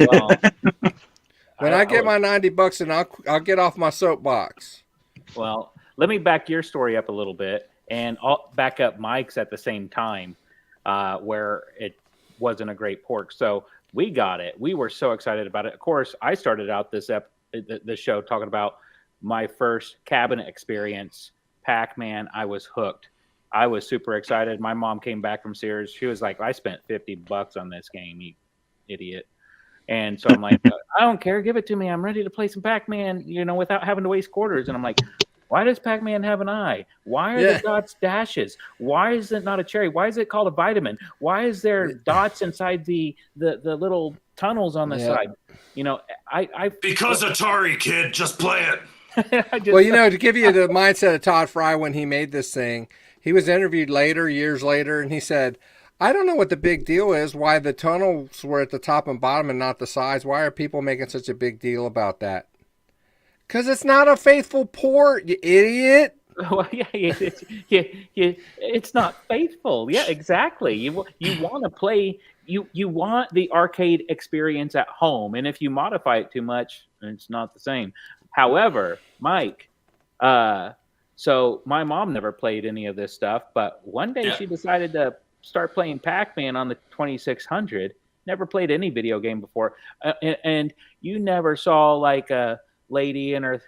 [SPEAKER 4] Well,
[SPEAKER 1] When I get my $90, and I'll get off my soapbox.
[SPEAKER 4] Well, let me back your story up a little bit, and I'll back up Mike's at the same time, where it wasn't a great port. So we got it. We were so excited about it. Of course, I started out this show talking about my first cabinet experience, Pac-Man. I was hooked. I was super excited. My mom came back from Sears. She was like, "I spent $50 on this game, you idiot." And so I'm like, "I don't care. Give it to me. I'm ready to play some Pac-Man, without having to waste quarters." And I'm like, Why does Pac-Man have an eye? Why are
[SPEAKER 1] Yeah.
[SPEAKER 4] the dots dashes? Why is it not a cherry? Why is it called a vitamin? Why is there dots inside the little tunnels on the
[SPEAKER 1] Yeah.
[SPEAKER 4] side? You know, I
[SPEAKER 3] Because Atari, kid, just play it.
[SPEAKER 4] I just,
[SPEAKER 1] Well, you know, to give you the mindset of Todd Fry when he made this thing, he was interviewed later, years later, and he said, I don't know what the big deal is, why the tunnels were at the top and bottom and not the sides. Why are people making such a big deal about that? Because it's not a faithful port, you idiot.
[SPEAKER 4] well, yeah, it's not faithful. Yeah, exactly. You want to play. You want the arcade experience at home, and if you modify it too much, it's not the same. However, Mike, so my mom never played any of this stuff, but one day she decided to start playing Pac-Man on the 2600. Never played any video game before, and you never saw like a lady in her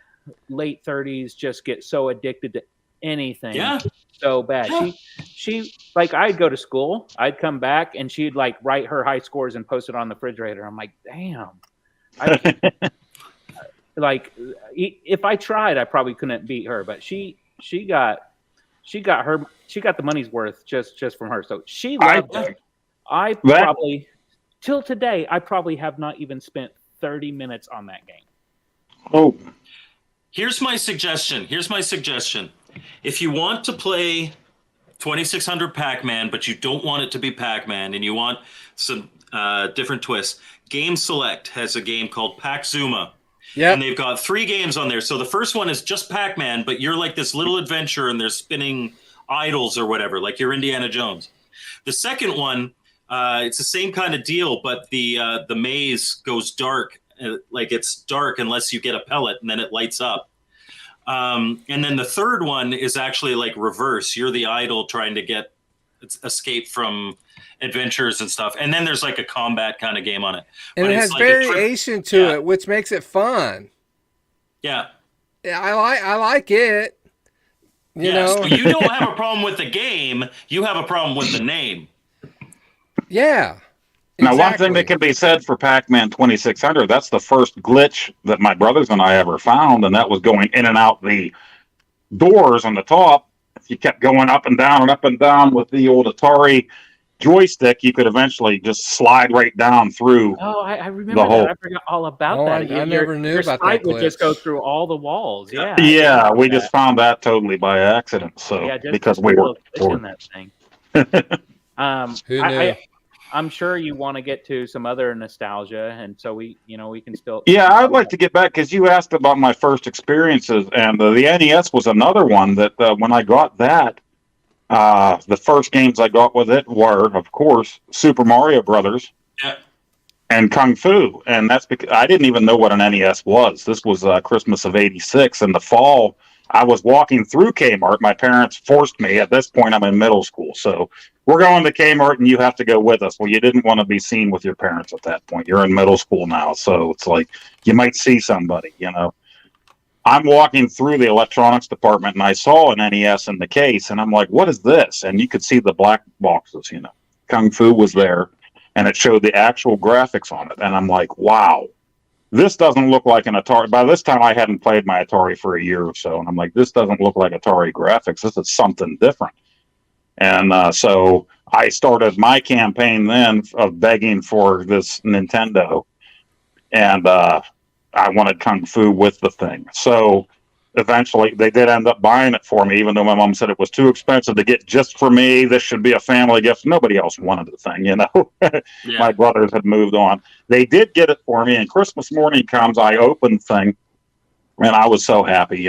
[SPEAKER 4] late 30s just get so addicted to anything so bad. She like, I'd go to school, I'd come back, and she'd like write her high scores and post it on the refrigerator. I'm like, damn. Like, if I tried, I probably couldn't beat her, but she got the money's worth just from her. So she loved it. I probably till today I probably have not even spent 30 minutes on that game.
[SPEAKER 2] Oh,
[SPEAKER 3] Here's my suggestion. If you want to play 2600 Pac-Man, but you don't want it to be Pac-Man and you want some different twists, Game Select has a game called Pac-Zuma.
[SPEAKER 1] Yeah.
[SPEAKER 3] And they've got 3 games on there. So the first one is just Pac-Man, but you're like this little adventure and they're spinning idols or whatever, like you're Indiana Jones. The second one, it's the same kind of deal, but the maze goes dark. Like it's dark unless you get a pellet and then it lights up. And then the third one is actually like reverse. You're the idol trying to escape from adventures and stuff. And then there's like a combat kind of game on it.
[SPEAKER 1] And
[SPEAKER 3] But
[SPEAKER 1] it
[SPEAKER 3] it's
[SPEAKER 1] has
[SPEAKER 3] like
[SPEAKER 1] variation to it, which makes it fun.
[SPEAKER 3] Yeah.
[SPEAKER 1] Yeah, I like it. You know?
[SPEAKER 3] So you don't have a problem with the game. You have a problem with the name.
[SPEAKER 1] Yeah.
[SPEAKER 2] Now, one thing that can be said for Pac-Man 2600, that's the first glitch that my brothers and I ever found, and that was going in and out the doors on the top. If you kept going up and down with the old Atari joystick, you could eventually just slide right down through.
[SPEAKER 4] Oh, I remember that. I forgot all about that.
[SPEAKER 1] I never knew about that glitch.
[SPEAKER 4] Would just go through all the walls. Yeah.
[SPEAKER 2] Yeah, we just found that totally by accident. So because we were
[SPEAKER 4] in that thing.
[SPEAKER 1] Who knew?
[SPEAKER 4] I'm sure you want to get to some other nostalgia, and so we can still.
[SPEAKER 2] Yeah, I'd like to get back because you asked about my first experiences, and the NES was another one that when I got that, the first games I got with it were, of course, Super Mario Brothers and Kung Fu, and that's because I didn't even know what an NES was. This was Christmas of '86, in the fall. I was walking through Kmart. My parents forced me. At this point, I'm in middle school, so we're going to Kmart, and you have to go with us. Well, you didn't want to be seen with your parents at that point. You're in middle school now, so it's like you might see somebody, I'm walking through the electronics department, and I saw an NES in the case, and I'm like, what is this? And you could see the black boxes, Kung Fu was there, and it showed the actual graphics on it. And I'm like, wow, this doesn't look like an Atari. By this time, I hadn't played my Atari for a year or so, and I'm like, this doesn't look like Atari graphics. This is something different. And so I started my campaign then of begging for this Nintendo, and I wanted Kung Fu with the thing. So eventually they did end up buying it for me, even though my mom said it was too expensive to get just for me. This should be a family gift. Nobody else wanted the thing, My brothers had moved on. They did get it for me, and Christmas morning comes, I opened the thing, and I was so happy,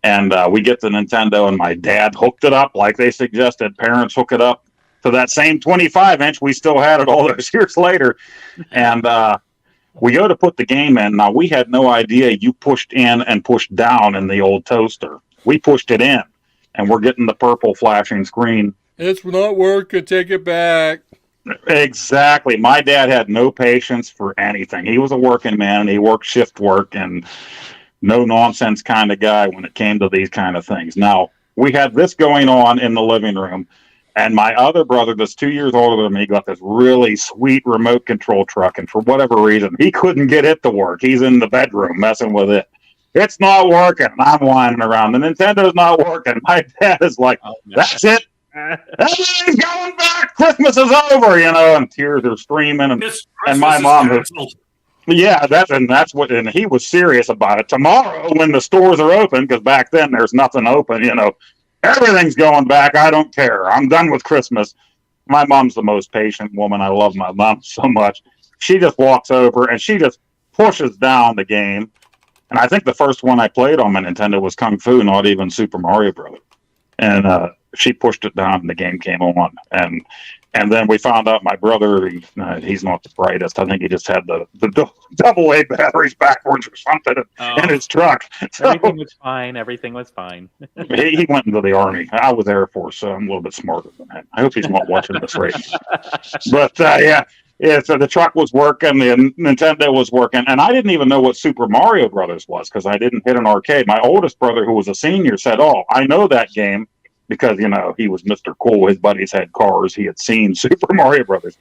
[SPEAKER 2] And we get the Nintendo, and my dad hooked it up like they suggested. Parents hook it up to that same 25-inch. We still had it all those years later. And we go to put the game in. Now, we had no idea you pushed in and pushed down in the old toaster. We pushed it in, and we're getting the purple flashing screen.
[SPEAKER 1] It's not working. Take it back.
[SPEAKER 2] Exactly. My dad had no patience for anything. He was a working man. He worked shift work and no nonsense kind of guy when it came to these kind of things. Now, we had this going on in the living room, and my other brother, that's 2 years older than me, got this really sweet remote control truck, and for whatever reason, he couldn't get it to work. He's in the bedroom messing with it. It's not working. I'm whining around. The Nintendo's not working. My dad is like,
[SPEAKER 4] Oh, no.
[SPEAKER 2] that's it. Everything's going back. Christmas is over, and tears are streaming. And my mom, and he was serious about it. Tomorrow, when the stores are open, because back then there's nothing open, everything's going back. I don't care. I'm done with Christmas. My mom's the most patient woman. I love my mom so much. She just walks over and she just pushes down the game. And I think the first one I played on my Nintendo was Kung Fu, not even Super Mario Brothers. And she pushed it down, and the game came on. And then we found out my brother, he's not the brightest. I think he just had the double A batteries backwards or something in his truck. So
[SPEAKER 4] Everything was fine. Everything was fine.
[SPEAKER 2] he went into the Army. I was Air Force, so I'm a little bit smarter than him. I hope he's not watching this right now. But so the truck was working, the Nintendo was working, and I didn't even know what Super Mario Brothers was because I didn't hit an arcade. My oldest brother, who was a senior, said, "Oh, I know that game," because he was Mr. Cool. His buddies had cars. He had seen Super Mario Brothers.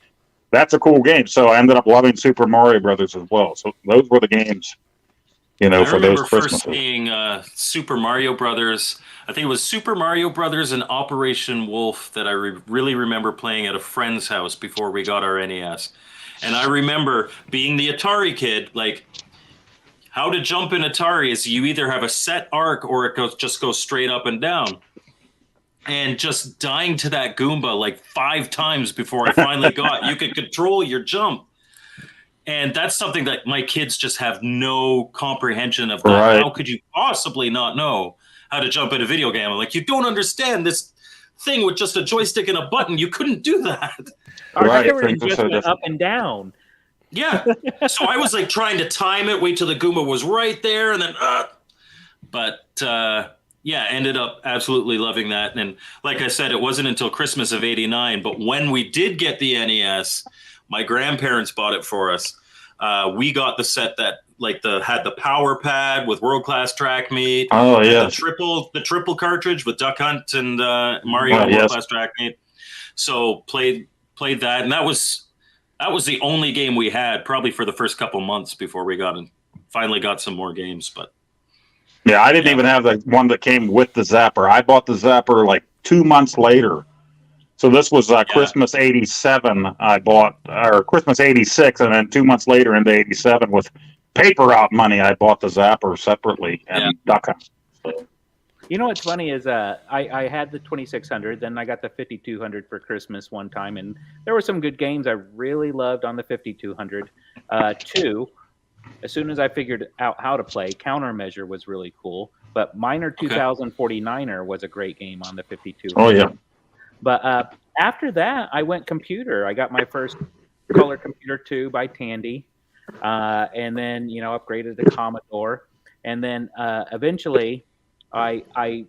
[SPEAKER 2] That's a cool game. So I ended up loving Super Mario Brothers as well. So those were the games, for those Christmases.
[SPEAKER 3] I remember first seeing Super Mario Brothers. I think it was Super Mario Brothers and Operation Wolf that I really remember playing at a friend's house before we got our NES. And I remember being the Atari kid, like, how to jump in Atari is you either have a set arc or it just goes straight up and down. And just dying to that Goomba like 5 times before I finally got, you could control your jump. And that's something that my kids just have no comprehension of. That.
[SPEAKER 2] Right.
[SPEAKER 3] How could you possibly not know how to jump in a video game? I'm like, you don't understand this thing with just a joystick and a button. You couldn't do that.
[SPEAKER 4] Right. Everything just went up and down.
[SPEAKER 3] Yeah. So I was like trying to time it, wait till the Goomba was right there, and then, ended up absolutely loving that. And like I said, it wasn't until Christmas of '89, but when we did get the NES, my grandparents bought it for us. We got the set that had the power pad with World Class Track Meet.
[SPEAKER 2] Oh yeah,
[SPEAKER 3] the triple cartridge with Duck Hunt and Mario World Class Track Meet. So played that, and that was the only game we had probably for the first couple months before we finally got some more games. But
[SPEAKER 2] yeah, I didn't even have the one that came with the Zapper. I bought the Zapper like 2 months later. So this was Christmas '87. I bought, or Christmas '86, and then 2 months later into '87 with paper route money, I bought the Zapper separately and Duck Hunt. So.
[SPEAKER 4] You know what's funny is I had the 2600, then I got the 5200 for Christmas one time, and there were some good games I really loved on the 5200. As soon as I figured out how to play, Countermeasure was really cool, but Miner 2049er was a great game on the 5200.
[SPEAKER 2] Oh yeah.
[SPEAKER 4] But after that, I went computer. I got my first color computer 2 by Tandy, and then upgraded to Commodore, and then eventually I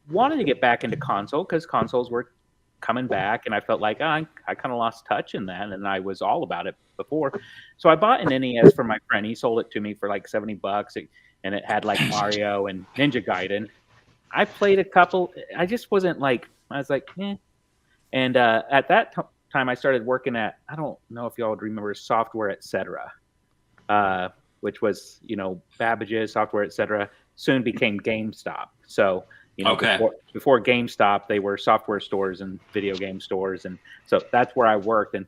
[SPEAKER 4] wanted to get back into console because consoles were coming back, and I felt like I kind of lost touch in that, and I was all about it before. So I bought an NES for my friend. He sold it to me for like $70, and it had like Mario and Ninja Gaiden. I played a couple. I just wasn't like, I was like, eh. And at that time, I started working at, I don't know if y'all would remember Software Etc., which was, Babbage's Software Etc., soon became GameStop. So, before GameStop, they were software stores and video game stores. And so that's where I worked. And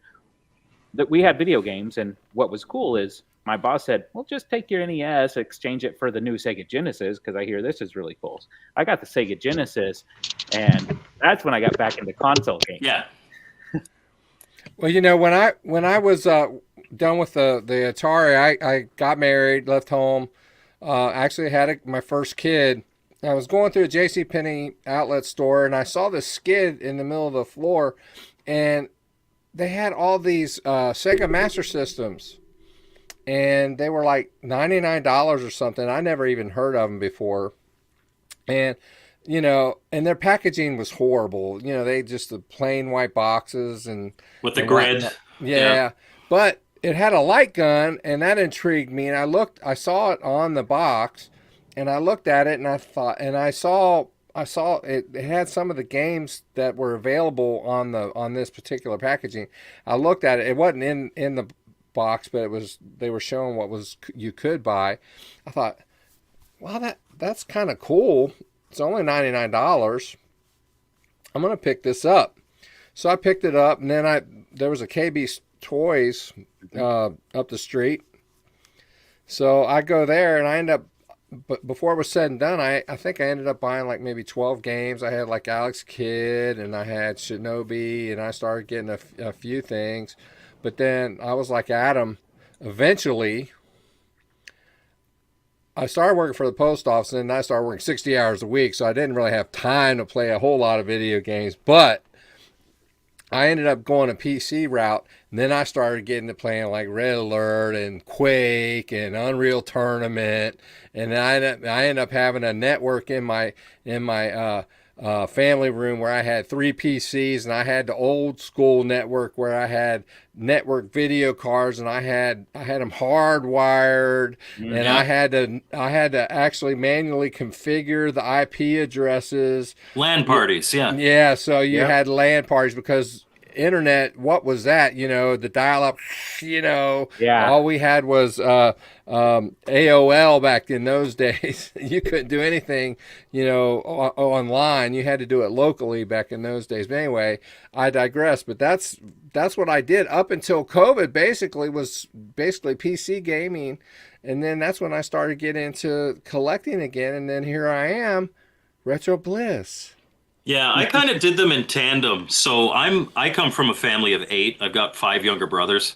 [SPEAKER 4] we had video games. And what was cool is my boss said, well, just take your NES, exchange it for the new Sega Genesis, because I hear this is really cool. So I got the Sega Genesis, and that's when I got back into console games.
[SPEAKER 3] Yeah.
[SPEAKER 1] Well, when I was done with the Atari, I got married, left home, actually had my first kid. I was going through a JCPenney outlet store, and I saw this skid in the middle of the floor, and they had all these Sega Master Systems. And they were like $99 or something. I never even heard of them before. And, and their packaging was horrible. They just the plain white boxes and
[SPEAKER 3] with the grid.
[SPEAKER 1] Yeah. But it had a light gun, and that intrigued me. And I saw it on the box, and I looked at it, and I saw it had some of the games that were available on this particular packaging. I looked at it. It wasn't in the box, but they were showing what you could buy. I thought, well, that's kind of cool. It's only $99. I'm gonna pick this up. So I picked it up, and then there was a KB Toys up the street. So I go there, and I end up, but before it was said and done, I think I ended up buying like maybe 12 games. I had like Alex Kidd, and I had Shinobi, and I started getting a few things. But then I was like Adam. Eventually, I started working for the post office, and I started working 60 hours a week, so I didn't really have time to play a whole lot of video games. But I ended up going a PC route, and then I started getting to playing like Red Alert and Quake and Unreal Tournament, and I ended up having a network in my family room where I had 3 PCs, and I had the old school network where I had network video cards, and I had them hardwired, and I had to actually manually configure the IP addresses.
[SPEAKER 3] LAN parties, yeah.
[SPEAKER 1] Yeah, so you had LAN parties because internet, what was that? The dial-up, all we had was AOL back in those days. You couldn't do anything, online. You had to do it locally back in those days. But anyway, I digress. But that's what I did up until COVID. Was PC gaming, and then that's when I started getting into collecting again. And then here I am, Retro Bliss.
[SPEAKER 3] Yeah, I kind of did them in tandem. So I come from a family of 8. I've got 5 younger brothers.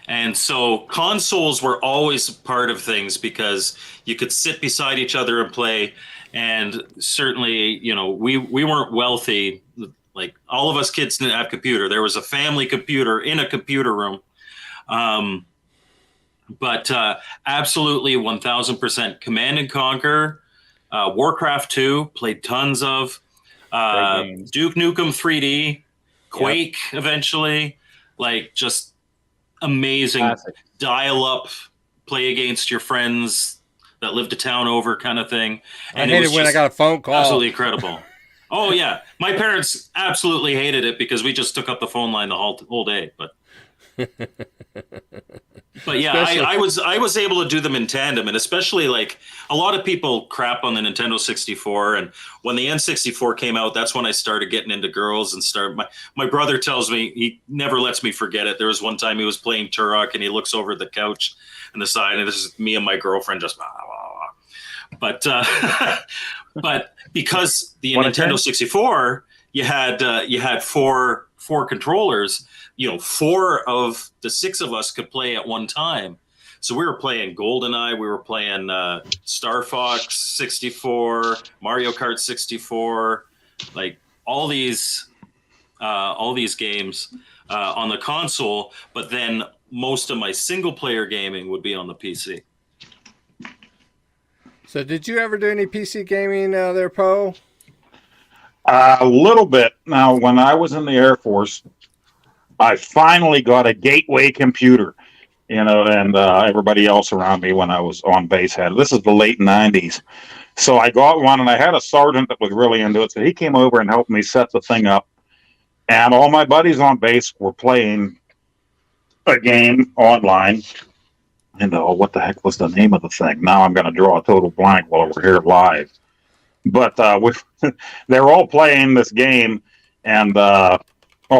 [SPEAKER 3] And so consoles were always part of things because you could sit beside each other and play. And certainly, we weren't wealthy. Like all of us kids didn't have a computer. There was a family computer in a computer room. But absolutely 1000% Command and Conquer, Warcraft 2, played tons of. Duke Nukem 3D, Quake eventually, like just amazing. Classic. Dial up, play against your friends that lived a town over kind of thing.
[SPEAKER 1] And I hated when I got a phone call.
[SPEAKER 3] Absolutely incredible. Oh yeah, my parents absolutely hated it because we just took up the phone line the whole day. But yeah, I was able to do them in tandem, and especially like a lot of people crap on the Nintendo 64, and when the N64 came out, that's when I started getting into girls and my brother tells me, he never lets me forget it. There was one time he was playing Turok and he looks over at the couch and the side, and this is me and my girlfriend just but but because the Nintendo 64, you had four controllers. 4 of the 6 of us could play at one time. So we were playing GoldenEye, we were playing Star Fox 64, Mario Kart 64, like all these games on the console. But then most of my single player gaming would be on the PC.
[SPEAKER 1] So did you ever do any PC gaming there, Poe?
[SPEAKER 2] A little bit. Now, when I was in the Air Force, I finally got a gateway computer, and everybody else around me when I was on base had it. This is the late 90s. So I got one, and I had a sergeant that was really into it. So he came over and helped me set the thing up. And all my buddies on base were playing a game online. And what the heck was the name of the thing? Now I'm going to draw a total blank while we're here live. But they were all playing this game, and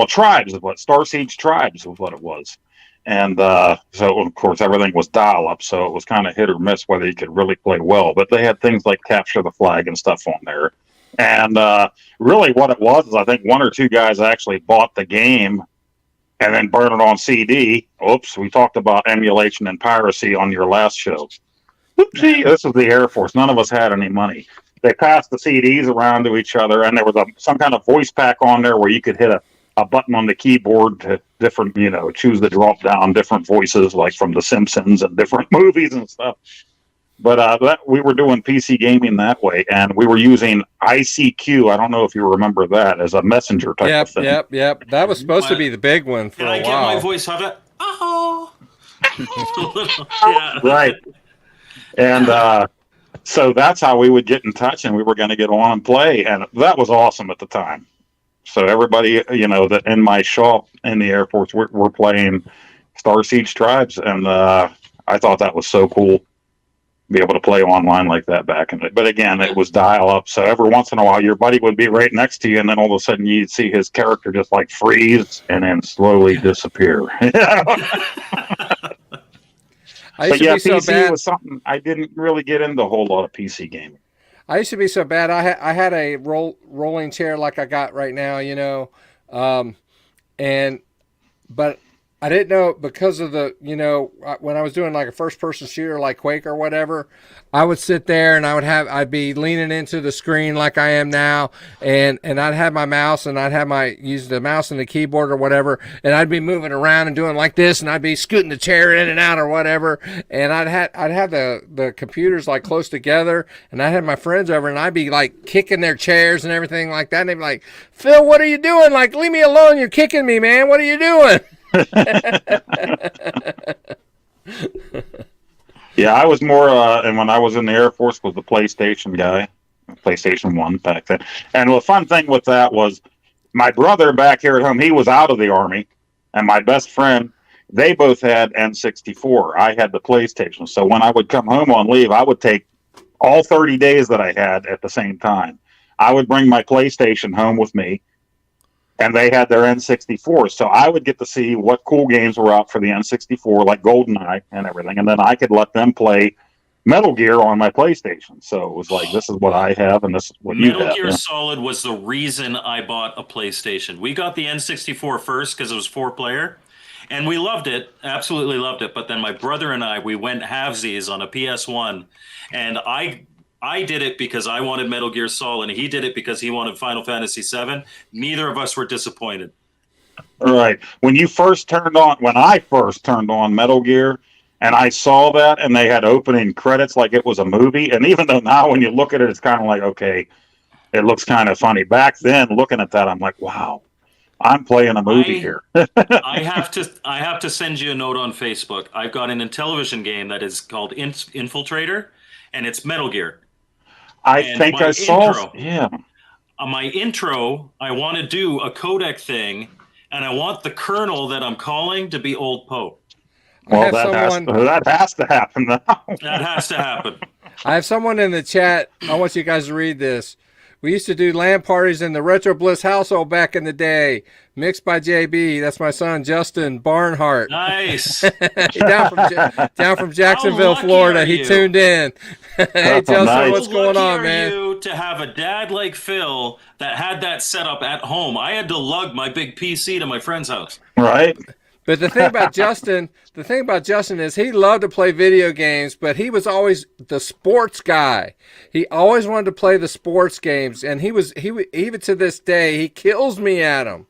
[SPEAKER 2] Tribes is what Star Siege Tribes was what it was. And so of course everything was dial up, so it was kind of hit or miss whether you could really play well. But they had things like Capture the Flag and stuff on there. And really what it was is I think 1 or 2 guys actually bought the game and then burned it on CD. Oops, we talked about emulation and piracy on your last show. Oopsie, this was the Air Force. None of us had any money. They passed the CDs around to each other, and there was some kind of voice pack on there where you could hit a button on the keyboard to different, choose the drop down, different voices like from The Simpsons and different movies and stuff. But we were doing PC gaming that way, and we were using ICQ. I don't know if you remember that as a messenger type of thing.
[SPEAKER 1] Yep. That was supposed to be the big one for a while.
[SPEAKER 3] Can I get my voice on it? Oh.
[SPEAKER 2] Yeah. Right. And so that's how we would get in touch, and we were going to get on and play, and that was awesome at the time. So everybody, that in my shop in the Air Force, we're playing Star Siege Tribes, and I thought that was so cool. be able to play online like that back in the. But again, it was dial up, so every once in a while your buddy would be right next to you, and then all of a sudden you'd see his character just like freeze and then slowly disappear.
[SPEAKER 1] I
[SPEAKER 2] But
[SPEAKER 1] used to
[SPEAKER 2] yeah,
[SPEAKER 1] be so
[SPEAKER 2] PC
[SPEAKER 1] bad.
[SPEAKER 2] was something I didn't really get into a whole lot of PC gaming.
[SPEAKER 1] I used to be so bad. I had a rolling chair like I got right now, and but I didn't know because of the, when I was doing like a first person shooter like Quake or whatever, I would sit there and I'd be leaning into the screen like I am now, and I'd have my mouse and use the mouse and the keyboard or whatever, and I'd be moving around and doing like this, and I'd be scooting the chair in and out or whatever, and I'd have the computers like close together, and I'd have my friends over, and I'd be like kicking their chairs and everything like that, and they'd be like, "Phil, what are you doing? Like, leave me alone, you're kicking me, man, what are you doing?"
[SPEAKER 2] Yeah, I was more, and when I was in the Air Force, was the PlayStation guy, PlayStation 1 back then. And the fun thing with that was my brother back here at home, he was out of the Army, and my best friend, they both had N64. I had the PlayStation. So when I would come home on leave, I would take all 30 days that I had at the same time. I would bring my PlayStation home with me, and they had their N64. So I would get to see what cool games were out for the N64, like GoldenEye and everything. And then I could let them play Metal Gear on my PlayStation. So it was like, this is what I have, and this is what you have.
[SPEAKER 3] Metal Gear Solid was the reason I bought a PlayStation. We got the N64 first because it was 4-player, and we loved it, absolutely loved it. But then my brother and I, we went halvesies on a PS1, and I did it because I wanted Metal Gear Solid, and he did it because he wanted Final Fantasy VII. Neither of us were disappointed.
[SPEAKER 2] Right. When I first turned on Metal Gear, and I saw that, and they had opening credits like it was a movie, and even though now when you look at it, it's kind of like, okay, it looks kind of funny. Back then, looking at that, I'm like, wow, I'm playing a movie here.
[SPEAKER 3] I have to send you a note on Facebook. I've got an Intellivision game that is called Infiltrator, and it's Metal Gear.
[SPEAKER 2] I think I saw.
[SPEAKER 3] Intro,
[SPEAKER 2] yeah.
[SPEAKER 3] On my intro, I want to do a codec thing, and I want the colonel that I'm calling to be Old Pope.
[SPEAKER 2] Well, that has to happen now.
[SPEAKER 3] That has to happen.
[SPEAKER 1] I have someone in the chat. I want you guys to read this. We used to do LAN parties in the Retro Bliss household back in the day. Mixed by JB. That's my son, Justin Barnhart.
[SPEAKER 3] Nice.
[SPEAKER 1] down from Jacksonville, Florida. He tuned in. Hey, Justin,
[SPEAKER 2] nice.
[SPEAKER 1] what's going on,
[SPEAKER 3] How
[SPEAKER 1] man?
[SPEAKER 3] you to have a dad like Phil that had that set up at home. I had to lug my big PC to my friend's house.
[SPEAKER 2] Right.
[SPEAKER 1] But the thing about Justin is he loved to play video games, but he was always the sports guy. He always wanted to play the sports games, and he even to this day, he kills me at them.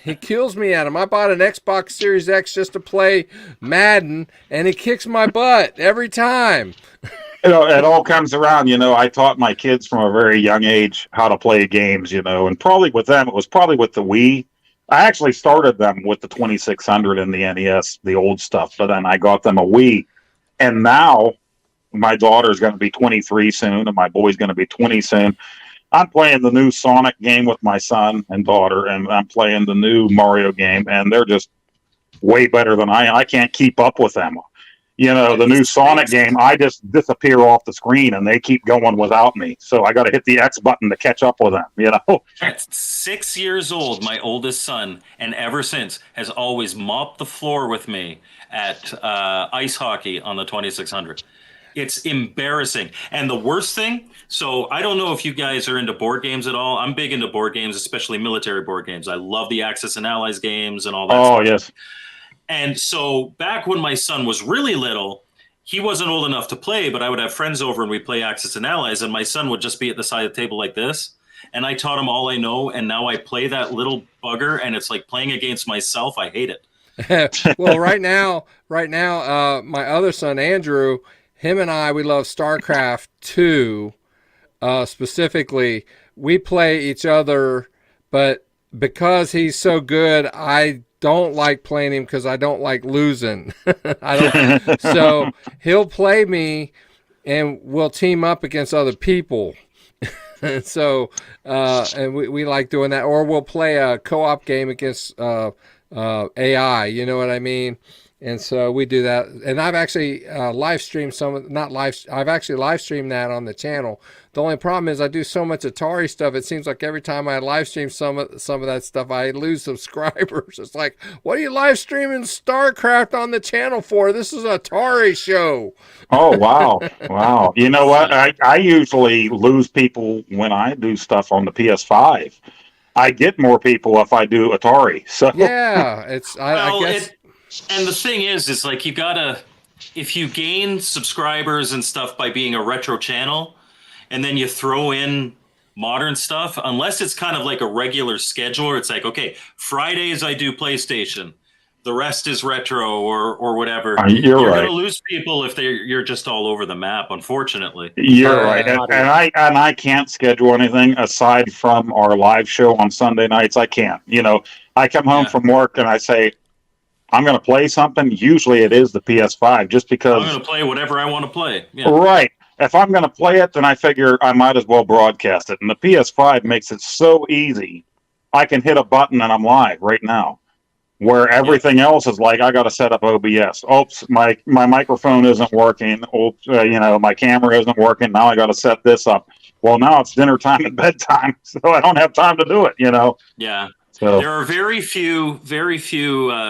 [SPEAKER 1] He kills me at him. I bought an Xbox Series X just to play Madden, and he kicks my butt every time.
[SPEAKER 2] It all comes around. I taught my kids from a very young age how to play games, and probably with them, it was probably with the Wii. I actually started them with the 2600 and the NES, the old stuff, but then I got them a Wii. And now my daughter's going to be 23 soon, and my boy's going to be 20 soon. I'm playing the new Sonic game with my son and daughter, and I'm playing the new Mario game, and they're just way better than I can't keep up with them. The new Sonic game, I just disappear off the screen, and they keep going without me. So I got to hit the X button to catch up with them,
[SPEAKER 3] At 6 years old, my oldest son, and ever since, has always mopped the floor with me at ice hockey on the 2600. It's embarrassing. And the worst thing, so I don't know if you guys are into board games at all. I'm big into board games, especially military board games. I love the Axis and Allies games and all that stuff.
[SPEAKER 2] Oh, yes.
[SPEAKER 3] And so back when my son was really little, he wasn't old enough to play, but I would have friends over and we'd play Axis and Allies, and my son would just be at the side of the table like this. And I taught him all I know, and now I play that little bugger, and it's like playing against myself. I hate it.
[SPEAKER 1] Well, right now, my other son, Andrew, him and I, we love StarCraft 2 specifically. We play each other, but because he's so good, I don't like playing him because I don't like losing. So he'll play me, and we'll team up against other people. And so, and we like doing that, or we'll play a co-op game against AI. You know what I mean? And so we do that, and I've actually live streamed some of not live. I've actually live streamed that on the channel. The only problem is I do so much Atari stuff. It seems like every time I live stream some of that stuff, I lose subscribers. It's like, what are you live streaming StarCraft on the channel for? This is an Atari show.
[SPEAKER 2] Oh, wow. Wow. You know what? I usually lose people when I do stuff on the PS5. I get more people if I do Atari. So
[SPEAKER 1] Yeah, it's I guess.
[SPEAKER 3] And the thing is like you gotta, if you gain subscribers and stuff by being a retro channel, and then you throw in modern stuff, unless it's kind of like a regular schedule, it's like, okay, Fridays I do PlayStation, the rest is retro or whatever. You're
[SPEAKER 2] right.
[SPEAKER 3] gonna lose people if you're just all over the map, unfortunately.
[SPEAKER 2] You're right. And I can't schedule anything aside from our live show on Sunday nights. I can't. You know, I come home from work and I say, I'm going to play something. Usually it is the PS5 just because
[SPEAKER 3] I'm going to play whatever I want to play. Yeah.
[SPEAKER 2] Right. If I'm going to play it, then I figure I might as well broadcast it. And the PS5 makes it so easy. I can hit a button and I'm live right now. Where everything else is like, I got to set up OBS. Oops, my microphone isn't working. Oops, my camera isn't working. Now I got to set this up. Well, now it's dinner time and bedtime, so I don't have time to do it.
[SPEAKER 3] Yeah.
[SPEAKER 2] So
[SPEAKER 3] there are very few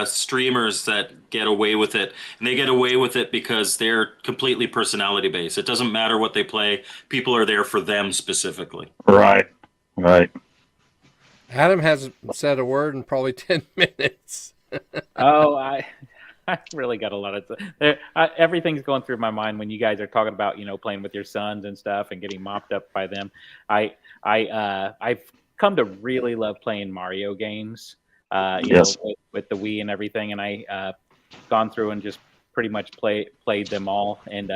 [SPEAKER 3] streamers that get away with it, and they get away with it because they're completely personality based. It doesn't matter what they play; people are there for them specifically.
[SPEAKER 2] Right.
[SPEAKER 1] Adam hasn't said a word in probably 10 minutes.
[SPEAKER 4] Oh, I really got a lot of everything's going through my mind when you guys are talking about playing with your sons and stuff and getting mopped up by them. I've come to really love playing Mario games,
[SPEAKER 2] yes.
[SPEAKER 4] with the Wii and everything, and I gone through and just pretty much played them all. And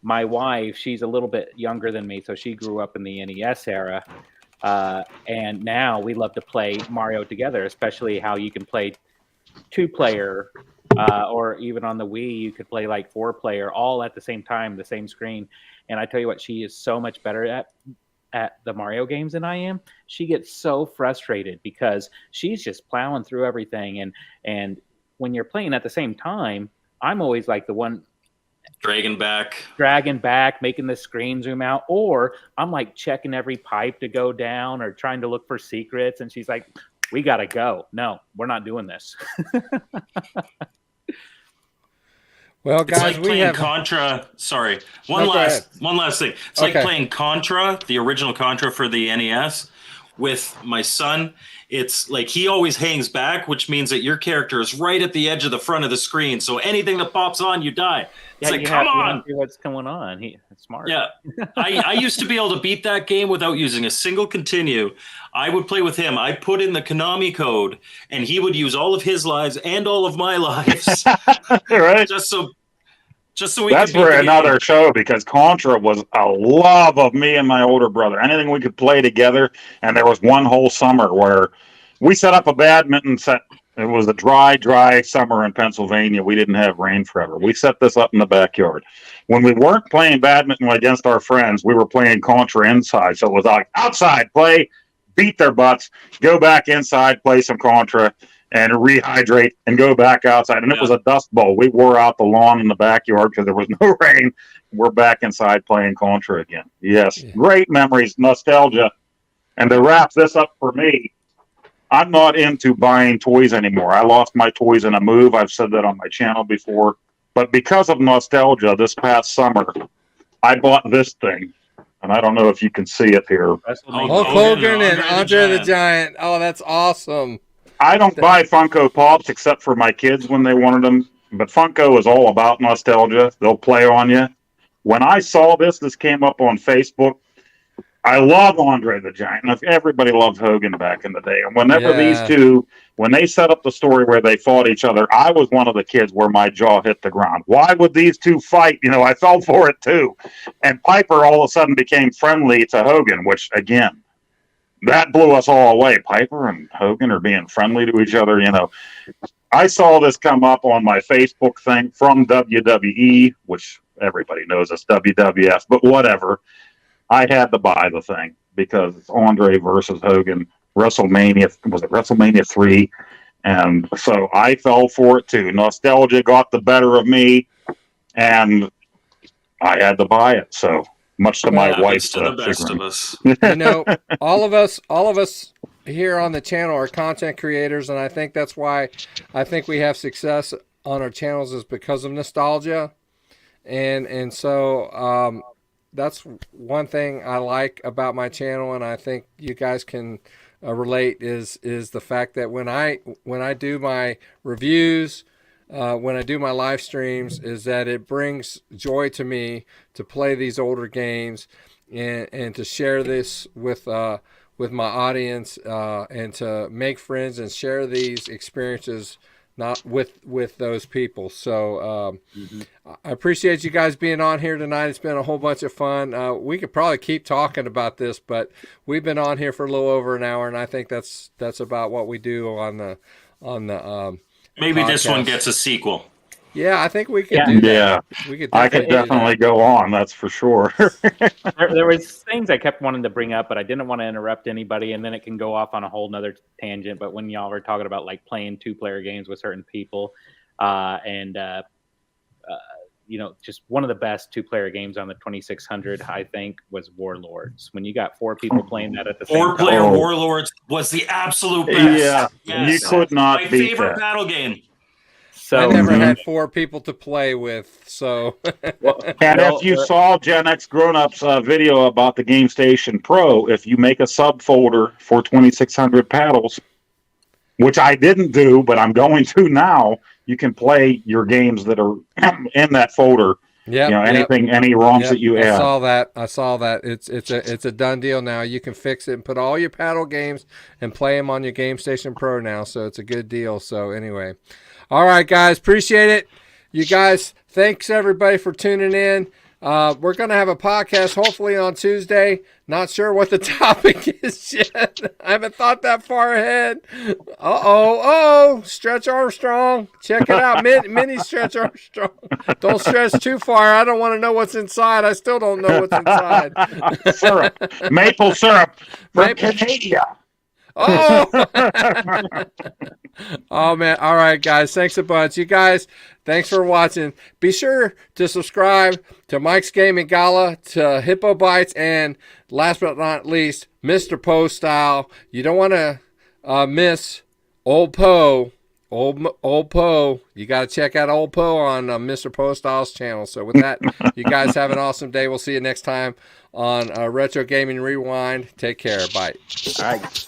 [SPEAKER 4] my wife, she's a little bit younger than me, so she grew up in the NES era, and now we love to play Mario together, especially how you can play 2-player, or even on the Wii you could play like 4-player all at the same time, the same screen. And I tell you what, she is so much better at the Mario games than I am. She gets so frustrated because she's just plowing through everything, and when you're playing at the same time, I'm always like the one
[SPEAKER 3] dragging back,
[SPEAKER 4] making the screen zoom out, or I'm like checking every pipe to go down or trying to look for secrets, and she's like, we gotta go. No, we're not doing this.
[SPEAKER 1] Well, guys,
[SPEAKER 3] we have Contra. Sorry, one last thing. It's like playing Contra, the original Contra for the NES, with my son. It's like he always hangs back, which means that your character is right at the edge of the front of the screen. So anything that pops on, you die. It's like, come on,
[SPEAKER 4] see what's going on. He's smart.
[SPEAKER 3] Yeah, I used to be able to beat that game without using a single continue. I would play with him. I'd put in the Konami code, and he would use all of his lives and all of my lives,
[SPEAKER 2] right?
[SPEAKER 3] Just so we.
[SPEAKER 2] That's
[SPEAKER 3] could
[SPEAKER 2] for another show, because Contra was a love of me and my older brother. Anything we could play together, and there was one whole summer where we set up a badminton set. It was a dry summer in Pennsylvania. We didn't have rain forever. We set this up in the backyard. When we weren't playing badminton against our friends, we were playing Contra inside. So it was like outside, play, beat their butts, go back inside, play some Contra, and rehydrate, and go back outside. And it was a dust bowl. We wore out the lawn in the backyard because there was no rain. We're back inside playing Contra again. Yes, great memories, nostalgia. And to wrap this up for me, I'm not into buying toys anymore. I lost my toys in a move. I've said that on my channel before. But because of nostalgia, this past summer, I bought this thing. And I don't know if you can see it here.
[SPEAKER 1] Hulk Hogan and Andre the Giant. Oh, that's awesome.
[SPEAKER 2] I don't buy Funko Pops except for my kids when they wanted them. But Funko is all about nostalgia. They'll play on you. When I saw this came up on Facebook. I love Andre the Giant. Everybody loved Hogan back in the day. And whenever these two, when they set up the story where they fought each other, I was one of the kids where my jaw hit the ground. Why would these two fight? I fell for it too. And Piper all of a sudden became friendly to Hogan, which, again, that blew us all away. Piper and Hogan are being friendly to each other. I saw this come up on my Facebook thing from WWE, which everybody knows it's WWF, but whatever. I had to buy the thing because it's Andre versus Hogan, WrestleMania. Was it WrestleMania 3? And so I fell for it too. Nostalgia got the better of me, and I had to buy it. So much to my
[SPEAKER 3] Happens
[SPEAKER 2] wife's
[SPEAKER 3] to the best
[SPEAKER 2] chagrin.
[SPEAKER 3] of us.
[SPEAKER 1] You know, all of us here on the channel are content creators, and I think that's why I think we have success on our channels is because of nostalgia, and so that's one thing I like about my channel, and I think you guys can relate is the fact that when I do my reviews, when I do my live streams, is that it brings joy to me to play these older games and to share this with my audience and to make friends and share these experiences not with those people. So I appreciate you guys being on here tonight. It's been a whole bunch of fun. We could probably keep talking about this, but we've been on here for a little over an hour, and I think that's about what we do on the
[SPEAKER 3] Maybe
[SPEAKER 1] podcast.
[SPEAKER 3] this one gets a sequel.
[SPEAKER 1] Yeah, I think we could do that.
[SPEAKER 2] Yeah,
[SPEAKER 1] We could
[SPEAKER 2] I could
[SPEAKER 1] do that.
[SPEAKER 2] definitely go on. That's for sure.
[SPEAKER 4] There was things I kept wanting to bring up, but I didn't want to interrupt anybody, and then it can go off on a whole nother tangent. But when y'all were talking about like playing 2-player games with certain people, you know, just one of the best 2-player games on the 2600, I think, was Warlords. When you got 4 people playing that at the same time.
[SPEAKER 3] 4-player
[SPEAKER 2] Oh.
[SPEAKER 3] Warlords was the absolute best.
[SPEAKER 2] Yeah,
[SPEAKER 3] Yes.
[SPEAKER 2] you could not
[SPEAKER 3] My
[SPEAKER 2] beat
[SPEAKER 3] favorite
[SPEAKER 2] that.
[SPEAKER 3] battle game.
[SPEAKER 4] So
[SPEAKER 1] I never had 4 people to play with, so
[SPEAKER 2] And if you saw Gen X Grown Ups video about the Game Station Pro, if you make a subfolder for 2600 paddles, which I didn't do, but I'm going to now, you can play your games that are in that folder.
[SPEAKER 1] yeah,
[SPEAKER 2] You know, anything, any ROMs that you
[SPEAKER 1] I
[SPEAKER 2] add.
[SPEAKER 1] saw that. It's a done deal now. You can fix it and put all your paddle games and play them on your Game Station Pro now. So it's a good deal. So anyway, all right, guys, appreciate it. You guys, thanks everybody for tuning in. We're gonna have a podcast hopefully on Tuesday. Not sure what the topic is yet. I haven't thought that far ahead. Stretch Armstrong. Check it out, mini Stretch Armstrong. Don't stretch too far. I don't want to know what's inside. I still don't know what's inside.
[SPEAKER 2] Syrup, maple syrup from
[SPEAKER 1] Maple-
[SPEAKER 2] Canada.
[SPEAKER 1] Oh! Oh, man. All right, guys. Thanks a bunch. You guys, thanks for watching. Be sure to subscribe to Mike's Gaming Gala, to Hippo Bites, and last but not least, Mr. Poe Style. You don't want to miss Old Poe. Old Poe. You got to check out Old Poe on Mr. Poe Style's channel. So with that, you guys have an awesome day. We'll see you next time on Retro Gaming Rewind. Take care. Bye.
[SPEAKER 4] all right.